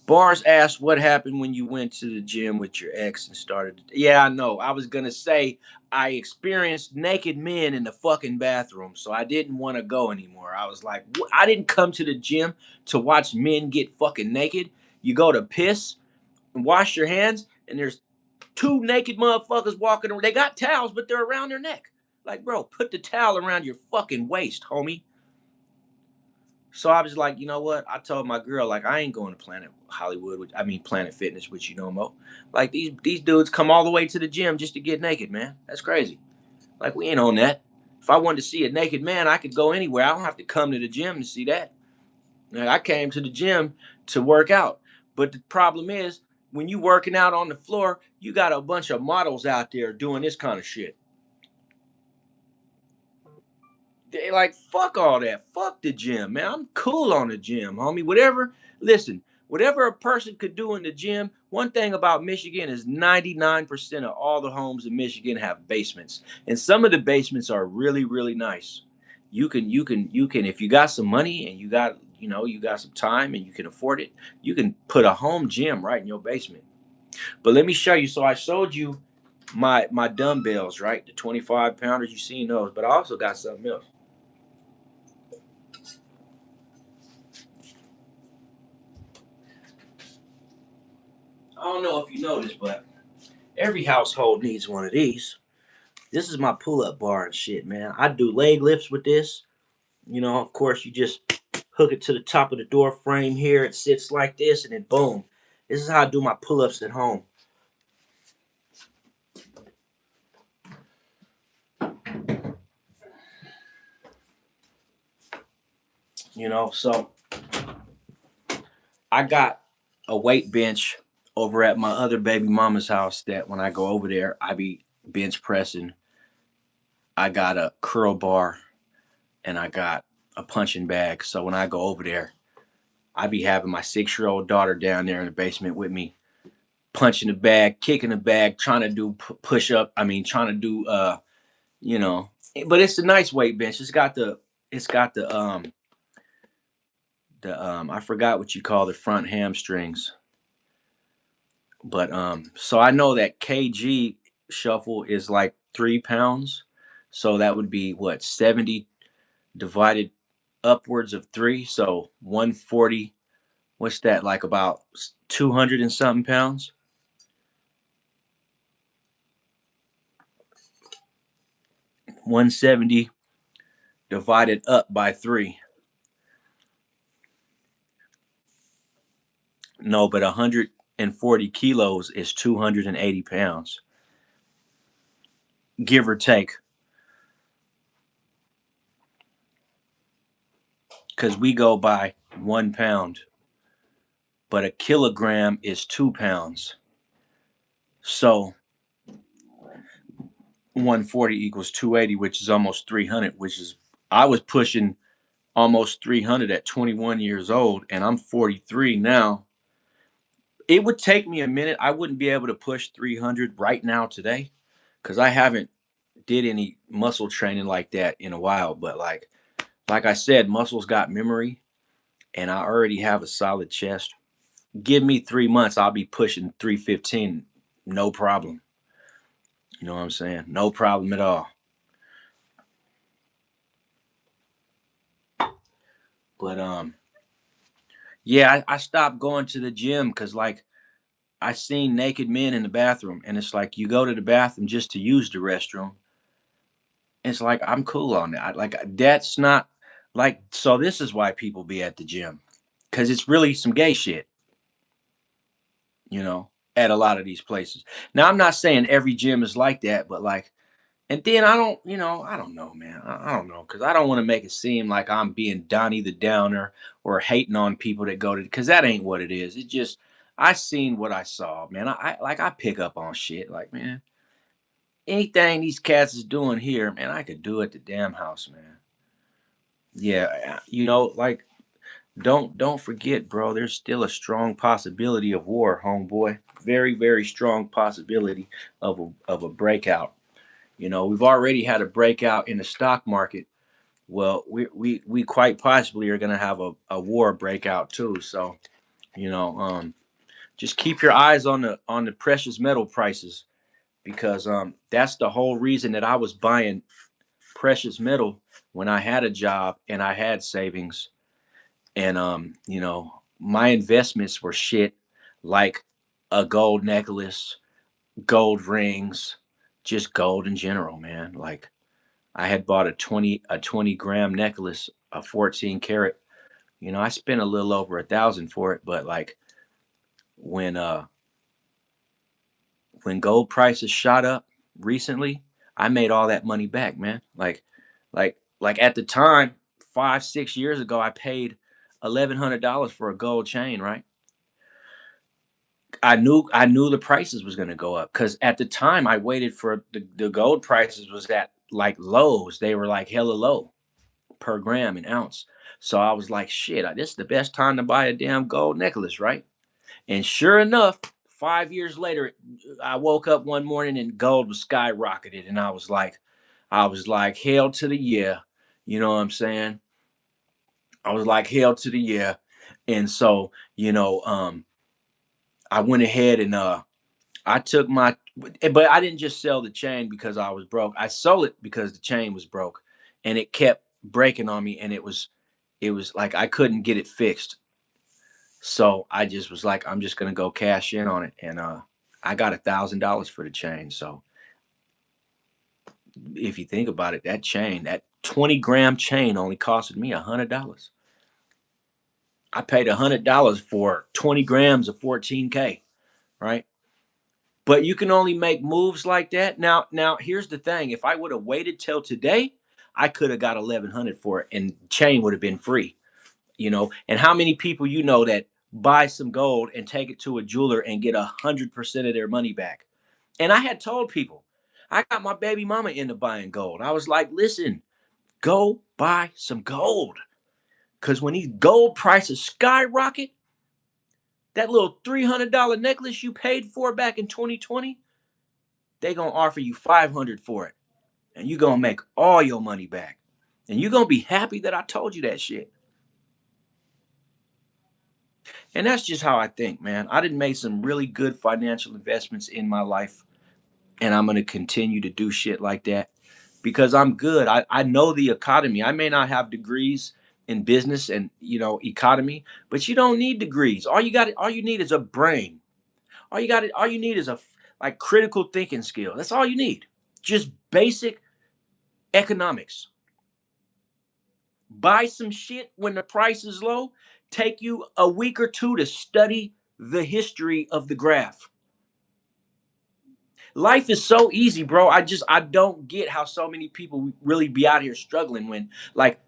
Bars asked what happened when you went to the gym with your ex and started. Yeah, I know. I was gonna say I experienced naked men in the fucking bathroom, so I didn't want to go anymore. I was like, I didn't come to the gym to watch men get fucking naked. You go to piss and wash your hands, and there's two naked motherfuckers walking around. They got towels, but they're around their neck. Like, bro, put the towel around your fucking waist, homie. So I was like, you know what? I told my girl, like, I ain't going to Planet Hollywood, Planet Fitness with you no more. Like these dudes come all the way to the gym just to get naked, man. That's crazy. Like we ain't on that. If I wanted to see a naked man, I could go anywhere. I don't have to come to the gym to see that. Like, I came to the gym to work out. But the problem is, when you working out on the floor, you got a bunch of models out there doing this kind of shit. They like, fuck all that. Fuck the gym, man. I'm cool on the gym, homie. Listen, whatever a person could do in the gym, one thing about Michigan is 99% of all the homes in Michigan have basements. And some of the basements are really, really nice. You can, if you got some money and you got some time and you can afford it, you can put a home gym right in your basement. But let me show you. So I showed you my dumbbells, right? The 25 pounders, you seen those, but I also got something else. I don't know if you noticed, but every household needs one of these. This is my pull-up bar and shit, man. I do leg lifts with this. Of course, you just hook it to the top of the door frame here. It sits like this, and then boom. This is how I do my pull-ups at home. So I got a weight bench over at my other baby mama's house that when I go over there, I be bench pressing. I got a curl bar and I got a punching bag. So when I go over there, I be having my 6-year-old daughter down there in the basement with me, punching the bag, kicking the bag, trying to do push up. Trying to do you know. But it's a nice weight bench. It's got the I forgot what you call the front hamstrings. But so I know that kg shuffle is like 3 pounds. So that would be what, 70 divided upwards of three. So 140. What's that, like about 200 and something pounds? 170 divided up by three. No, but 100. 240 kilos is 280 pounds, give or take. Because we go by 1 pound, but a kilogram is 2 pounds. So 140 equals 280, which is almost 300, which is, I was pushing almost 300 at 21 years old, and I'm 43 now. It would take me a minute. I wouldn't be able to push 300 right now today because I haven't did any muscle training like that in a while. But like I said, muscles got memory, and I already have a solid chest. Give me 3 months, I'll be pushing 315, no problem. You know what I'm saying? No problem at all. But yeah, I stopped going to the gym because like I seen naked men in the bathroom, and it's like you go to the bathroom just to use the restroom. It's like I'm cool on that. Like that's not like so. This is why people be at the gym because it's really some gay shit, you know, at a lot of these places. Now I'm not saying every gym is like that, but like, and then I don't, I don't know, man. I don't know because I don't want to make it seem like I'm being Donnie the Downer or hating on people that go to because that ain't what it is. It just I seen what I saw, man. I pick up on shit, like man. Anything these cats is doing here, man, I could do at the damn house, man. Yeah, like don't forget, bro. There's still a strong possibility of war, homeboy. Very, very strong possibility of a breakout. We've already had a breakout in the stock market. Well, we quite possibly are gonna have a war breakout too. So, you know, um, just keep your eyes on the precious metal prices because that's the whole reason that I was buying precious metal when I had a job and I had savings. And my investments were shit like a gold necklace, gold rings, just gold in general, man. Like I had bought a 20 gram necklace, a 14 karat. I spent a little over 1,000 for it, but like when uh when gold prices shot up recently, I made all that money back, man. Like at the time, 5 6 years ago, I paid $1,100 for a gold chain, right? I knew the prices was gonna go up because at the time I waited for the gold prices was at like lows. They were like hella low per gram an ounce. So I was like, shit, this is the best time to buy a damn gold necklace, right? And sure enough, 5 years later, I woke up one morning and gold was skyrocketed, and I was like, hell to the yeah, you know what I'm saying? I was like, hell to the yeah, and so I went ahead and I took but I didn't just sell the chain because I was broke. I sold it because the chain was broke, and it kept breaking on me, and it was like I couldn't get it fixed. So I just was like, I'm just gonna go cash in on it, and I got $1,000 for the chain. So if you think about it, that 20 gram chain only costed me $100. I paid $100 for 20 grams of 14K, right? But you can only make moves like that. Now here's the thing: if I would have waited till today, I could have got 1,100 for it, and chain would have been free. And how many people that buy some gold and take it to a jeweler and get 100% of their money back? And I had told people, I got my baby mama into buying gold. I was like, listen, go buy some gold. Because when these gold prices skyrocket, that little $300 necklace you paid for back in 2020, they going to offer you 500 for it. And you going to make all your money back. And you going to be happy that I told you that shit. And that's just how I think, man. I done made some really good financial investments in my life. And I'm going to continue to do shit like that because I'm good. I know the economy. I may not have degrees in business and economy, but you don't need degrees. All you need is a brain. All you need is like critical thinking skill. That's all you need. Just basic economics. Buy some shit when the price is low. Take you a week or two to study the history of the graph. Life is so easy, bro. I don't get how so many people really be out here struggling when like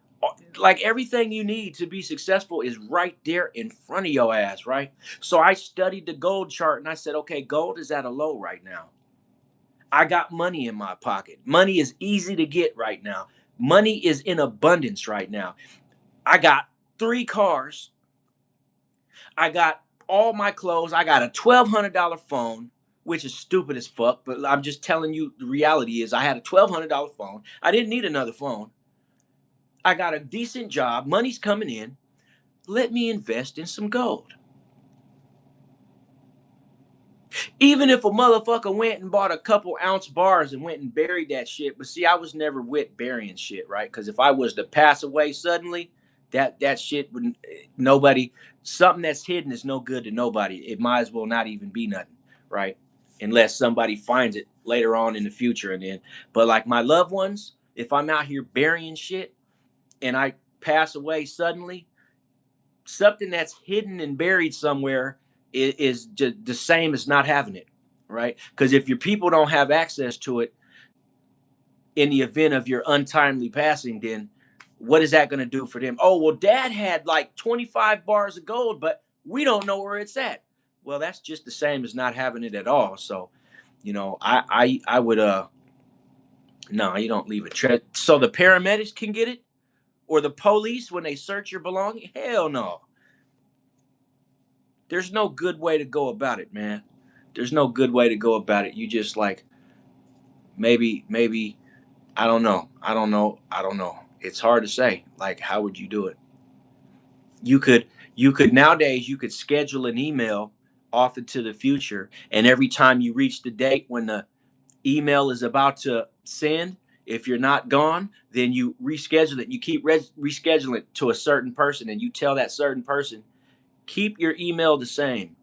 everything you need to be successful is right there in front of your ass, right? So I studied the gold chart and I said, okay, gold is at a low right now. I got money in my pocket. Money is easy to get right now. Money is in abundance right now. I got 3 cars. I got all my clothes. I got a $1,200 phone, which is stupid as fuck, but I'm just telling you the reality is I had a $1,200 phone. I didn't need another phone. I got a decent job. Money's coming in. Let me invest in some gold. Even if a motherfucker went and bought a couple ounce bars and went and buried that shit, but see, I was never with burying shit, right? Because if I was to pass away suddenly, that shit would nobody. Something that's hidden is no good to nobody. It might as well not even be nothing, right? Unless somebody finds it later on in the future, and then. But like my loved ones, if I'm out here burying shit and I pass away suddenly, something that's hidden and buried somewhere is just the same as not having it, right? Because if your people don't have access to it in the event of your untimely passing, then what is that going to do for them? Oh, well, dad had like 25 bars of gold, but we don't know where it's at. Well, that's just the same as not having it at all. So, I would no, you don't leave it. So the paramedics can get it, or the police when they search your belongings? Hell no. There's no good way to go about it, man. There's no good way to go about it. You just like maybe I don't know. I don't know. It's hard to say. Like, how would you do it? You could you could nowadays you could schedule an email off into the future, and every time you reach the date when the email is about to send, if you're not gone, then you reschedule it. You keep rescheduling it to a certain person, and you tell that certain person, keep your email the same.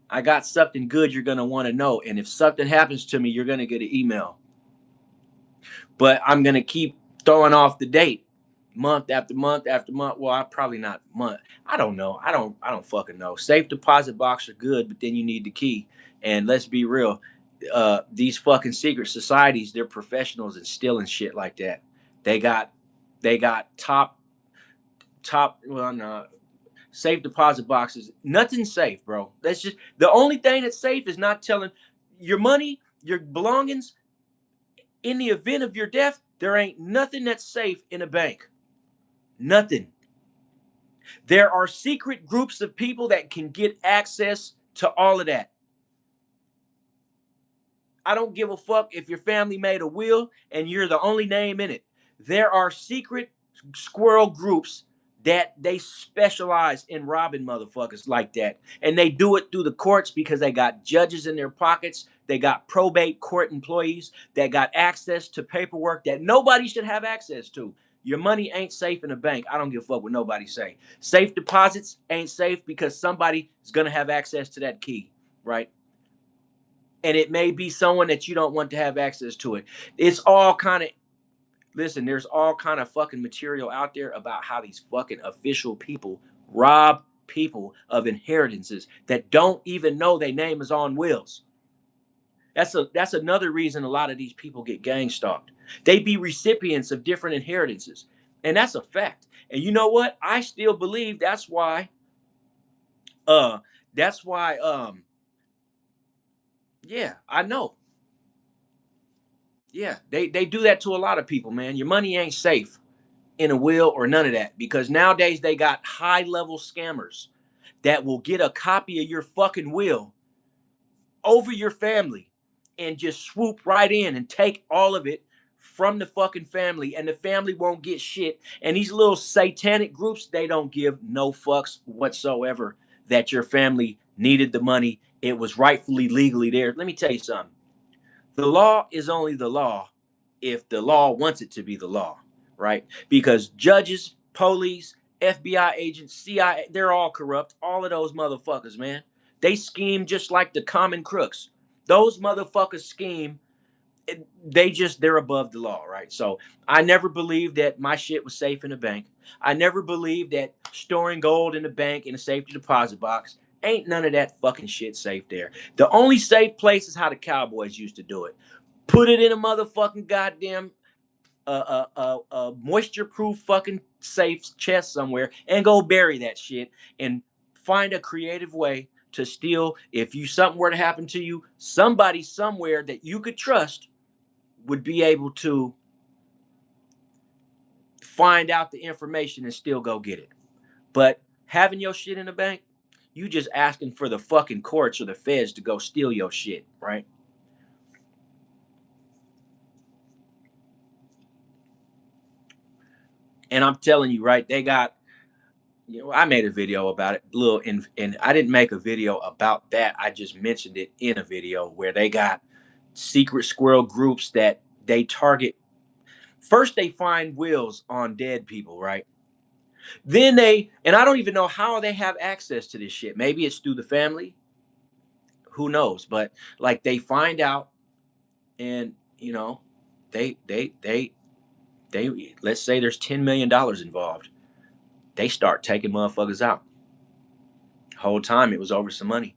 I got something good you're going to want to know. And if something happens to me, you're going to get an email. But I'm going to keep throwing off the date month after month after month. Well, I probably not month. I don't know. I don't fucking know. Safe deposit box are good, but then you need the key. And let's be real. These fucking secret societies, they're professionals in stealing shit like that. They got top well no safe deposit boxes. Nothing's safe, bro. That's just the only thing that's safe is not telling your money, your belongings. In the event of your death, there ain't nothing that's safe in a bank. Nothing. There are secret groups of people that can get access to all of that. I don't give a fuck if your family made a will and you're the only name in it. There are secret squirrel groups that they specialize in robbing motherfuckers like that. And they do it through the courts because they got judges in their pockets. They got probate court employees that got access to paperwork that nobody should have access to. Your money ain't safe in a bank. I don't give a fuck what nobody say. Safe deposits ain't safe because somebody is going to have access to that key, right? And it may be someone that you don't want to have access to it. It's all kind of listen, there's all kind of fucking material out there about how these fucking official people rob people of inheritances that don't even know their name is on wills. That's another reason a lot of these people get gang stalked. They be recipients of different inheritances. And that's a fact. And you know what? I still believe uh that's why yeah, I know. Yeah, they do that to a lot of people, man. Your money ain't safe in a will or none of that because nowadays they got high level scammers that will get a copy of your fucking will over your family and just swoop right in and take all of it from the fucking family, and the family won't get shit. And these little satanic groups, they don't give no fucks whatsoever that your family needed the money. It was rightfully legally there. Let me tell you something. The law is only the law if the law wants it to be the law, right? Because judges, police, FBI agents, CIA, they're all corrupt. All of those motherfuckers, man. They scheme just like the common crooks. Those motherfuckers scheme. They're above the law, right? So I never believed that my shit was safe in a bank. I never believed that storing gold in a bank in a safety deposit box Ain't none of that fucking shit safe there. The only safe place is how the Cowboys used to do it. Put it in a motherfucking goddamn moisture-proof fucking safe chest somewhere and go bury that shit and find a creative way to steal. If you something were to happen to you, somebody somewhere that you could trust would be able to find out the information and still go get it. But having your shit in the bank, you just asking for the fucking courts or the feds to go steal your shit, right? And I'm telling you, right, they got, I made a video about it, little, and I didn't make a video about that. I just mentioned it in a video where they got secret squirrel groups that they target. First, they find wills on dead people, right? Then and I don't even know how they have access to this shit. Maybe it's through the family. Who knows? But like they find out, and they let's say there's $10 million involved. They start taking motherfuckers out. Whole time it was over some money,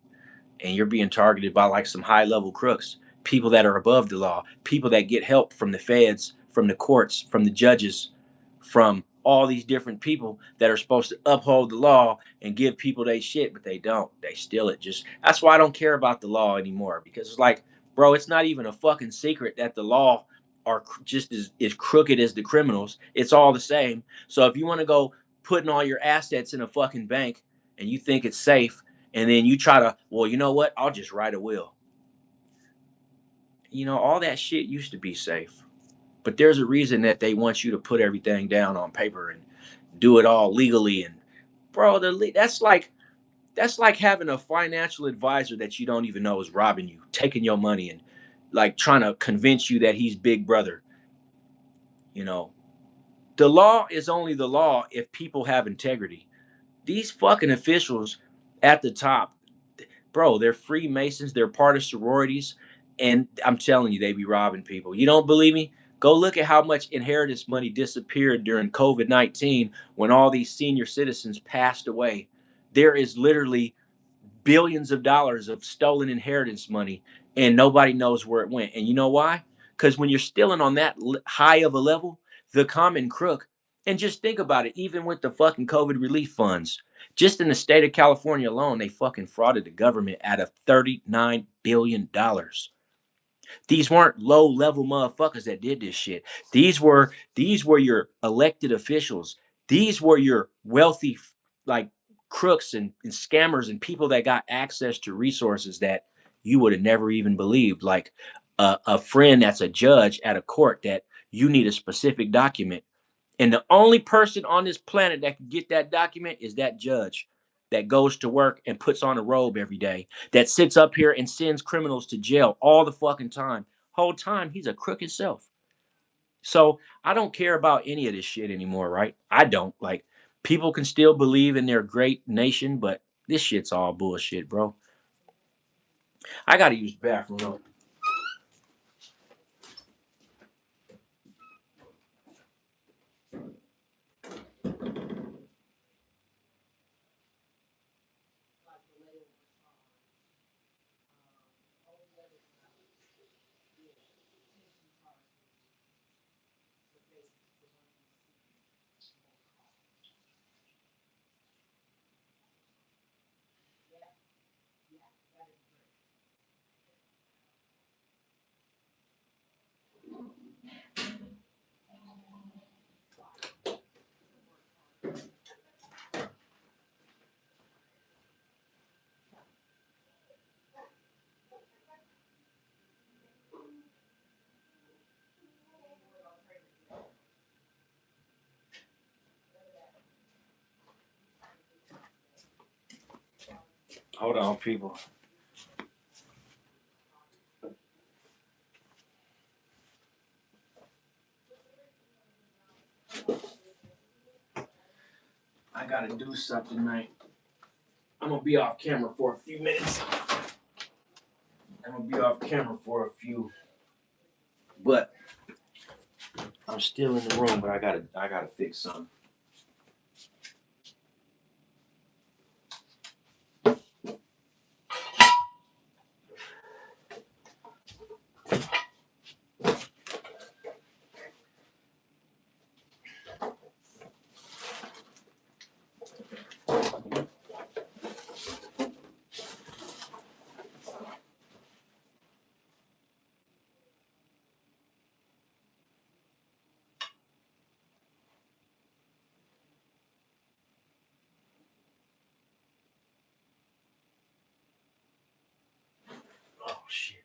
and you're being targeted by like some high level crooks, people that are above the law, people that get help from the feds, from the courts, from the judges, from all these different people that are supposed to uphold the law and give people they shit, but they don't. They steal it. Just that's why I don't care about the law anymore, because it's like, bro, it's not even a fucking secret that the law are just as crooked as the criminals. It's all the same. So if you want to go putting all your assets in a fucking bank and you think it's safe, and then you try to, well, you know what? I'll just write a will. All that shit used to be safe. But there's a reason that they want you to put everything down on paper and do it all legally. And bro, that's like having a financial advisor that you don't even know is robbing you, taking your money, and like trying to convince you that he's big brother. You know, the law is only the law if people have integrity. These fucking officials at the top, bro, they're Freemasons, they're part of sororities, and I'm telling you, they be robbing people. You don't believe me? Go look at how much inheritance money disappeared during COVID-19 when all these senior citizens passed away. There is literally billions of dollars of stolen inheritance money, and nobody knows where it went. And you know why? Because when you're stealing on that high of a level, the common crook, and just think about it, even with the fucking COVID relief funds, just in the state of California alone, they fucking frauded the government out of $39 billion. These weren't low level motherfuckers that did this shit. These were your elected officials. These were your wealthy like crooks and scammers and people that got access to resources that you would have never even believed. Like a friend that's a judge at a court that you need a specific document. And the only person on this planet that can get that document is that judge that goes to work and puts on a robe every day, that sits up here and sends criminals to jail all the fucking time. Whole time he's a crook himself. So I don't care about any of this shit anymore, right? I don't. Like, people can still believe in their great nation, but this shit's all bullshit, bro. I gotta use the bathroom though. Hold on, people. I gotta do something, man. I'm gonna be off camera for a few minutes. I'm gonna be off camera for a few, but I'm still in the room. But I gotta fix something. Oh shit.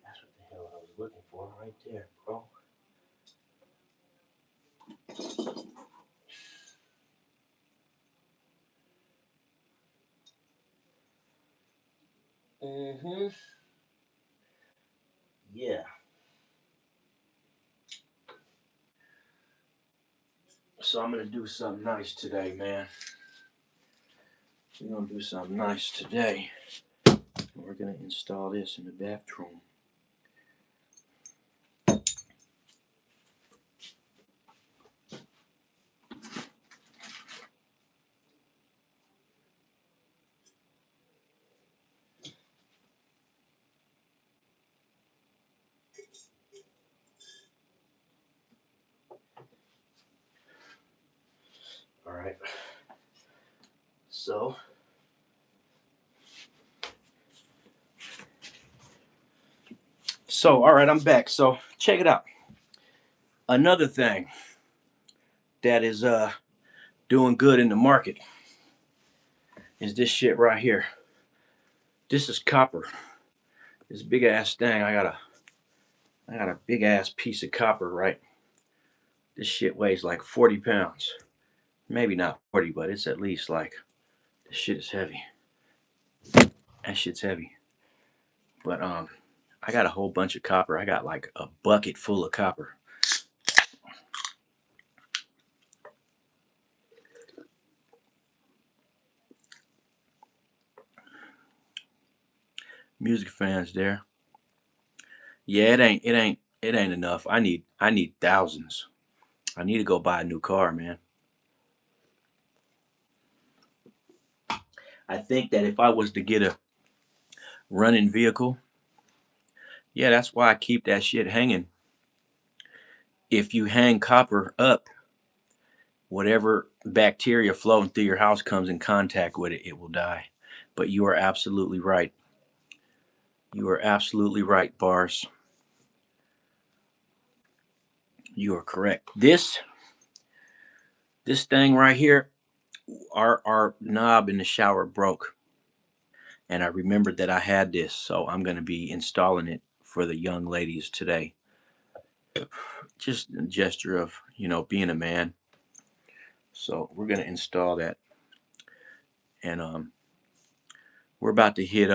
That's what the hell I was looking for right there, bro. Mm-hmm. Yeah. So I'm gonna do something nice today, man. We're gonna do something nice today. We're gonna install this in the bathroom. All right. So all right, I'm back. So check it out. Another thing that is doing good in the market is this shit right here. This is copper. This big ass thing. I got a big ass piece of copper, right? This shit weighs like 40 pounds. Maybe not 40, but it's at least like, this shit is heavy. That shit's heavy. But I got a whole bunch of copper. I got like a bucket full of copper. Music fans there. Yeah, it ain't enough. I need thousands. I need to go buy a new car, man. I think that if I was to get a running vehicle, yeah, that's why I keep that shit hanging. If you hang copper up, whatever bacteria flowing through your house comes in contact with it, it will die. But you are absolutely right. You are absolutely right, Bars. You are correct. This thing right here, our knob in the shower broke. And I remembered that I had this, so I'm going to be installing it for the young ladies today. Just a gesture of, being a man. So we're going to install that. And we're about to hit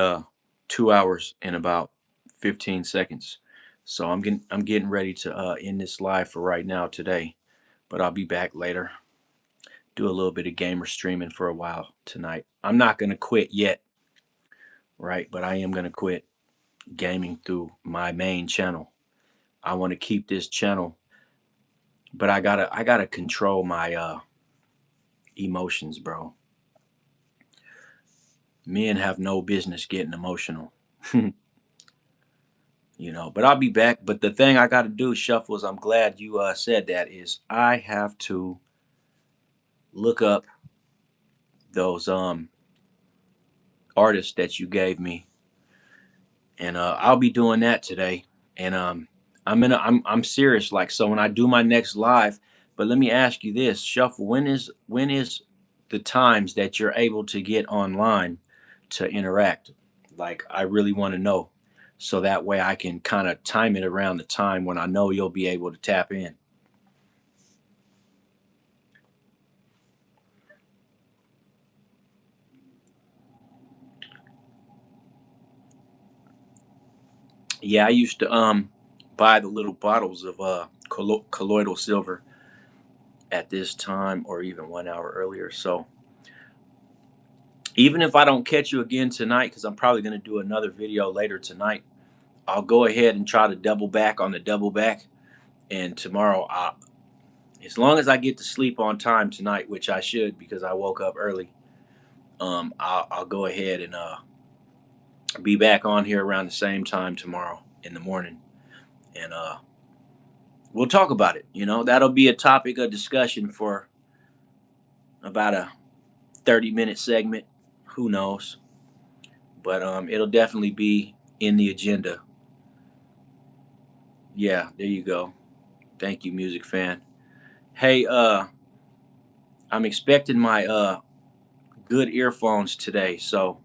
2 hours in about 15 seconds. So I'm getting ready to end this live for right now today. But I'll be back later. Do a little bit of gamer streaming for a while tonight. I'm not going to quit yet, right? But I am going to quit gaming through my main channel. I want to keep this channel, but I gotta control my emotions, bro. Men have no business getting emotional. But I'll be back. But the thing I got to do, Shuffles, I'm glad you said that, is I have to look up those artists that you gave me, and I'll be doing that today. And I'm serious. Like, so when I do my next live, but let me ask you this, Shuffle, when is the times that you're able to get online to interact? Like, I really want to know, so that way I can kind of time it around the time when I know you'll be able to tap in. Yeah, I used to buy the little bottles of colloidal silver at this time, or even 1 hour earlier. So even if I don't catch you again tonight, because I'm probably going to do another video later tonight, I'll go ahead and try to double back on the double back. And tomorrow as long as I get to sleep on time tonight, which I should because I woke up early, I'll go ahead and be back on here around the same time tomorrow in the morning, and we'll talk about it. You know, that'll be a topic of discussion for about a 30-minute segment. Who knows? But it'll definitely be in the agenda. Yeah, there you go. Thank you, music fan. Hey, I'm expecting my good earphones today, so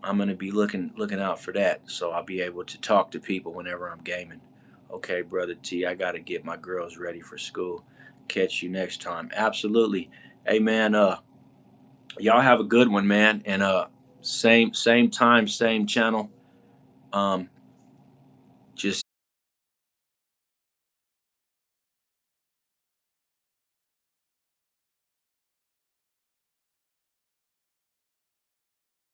I'm gonna be looking out for that. So I'll be able to talk to people whenever I'm gaming. Okay, brother T, I gotta get my girls ready for school. Catch you next time. Absolutely. Hey man, y'all have a good one, man. And same time, same channel.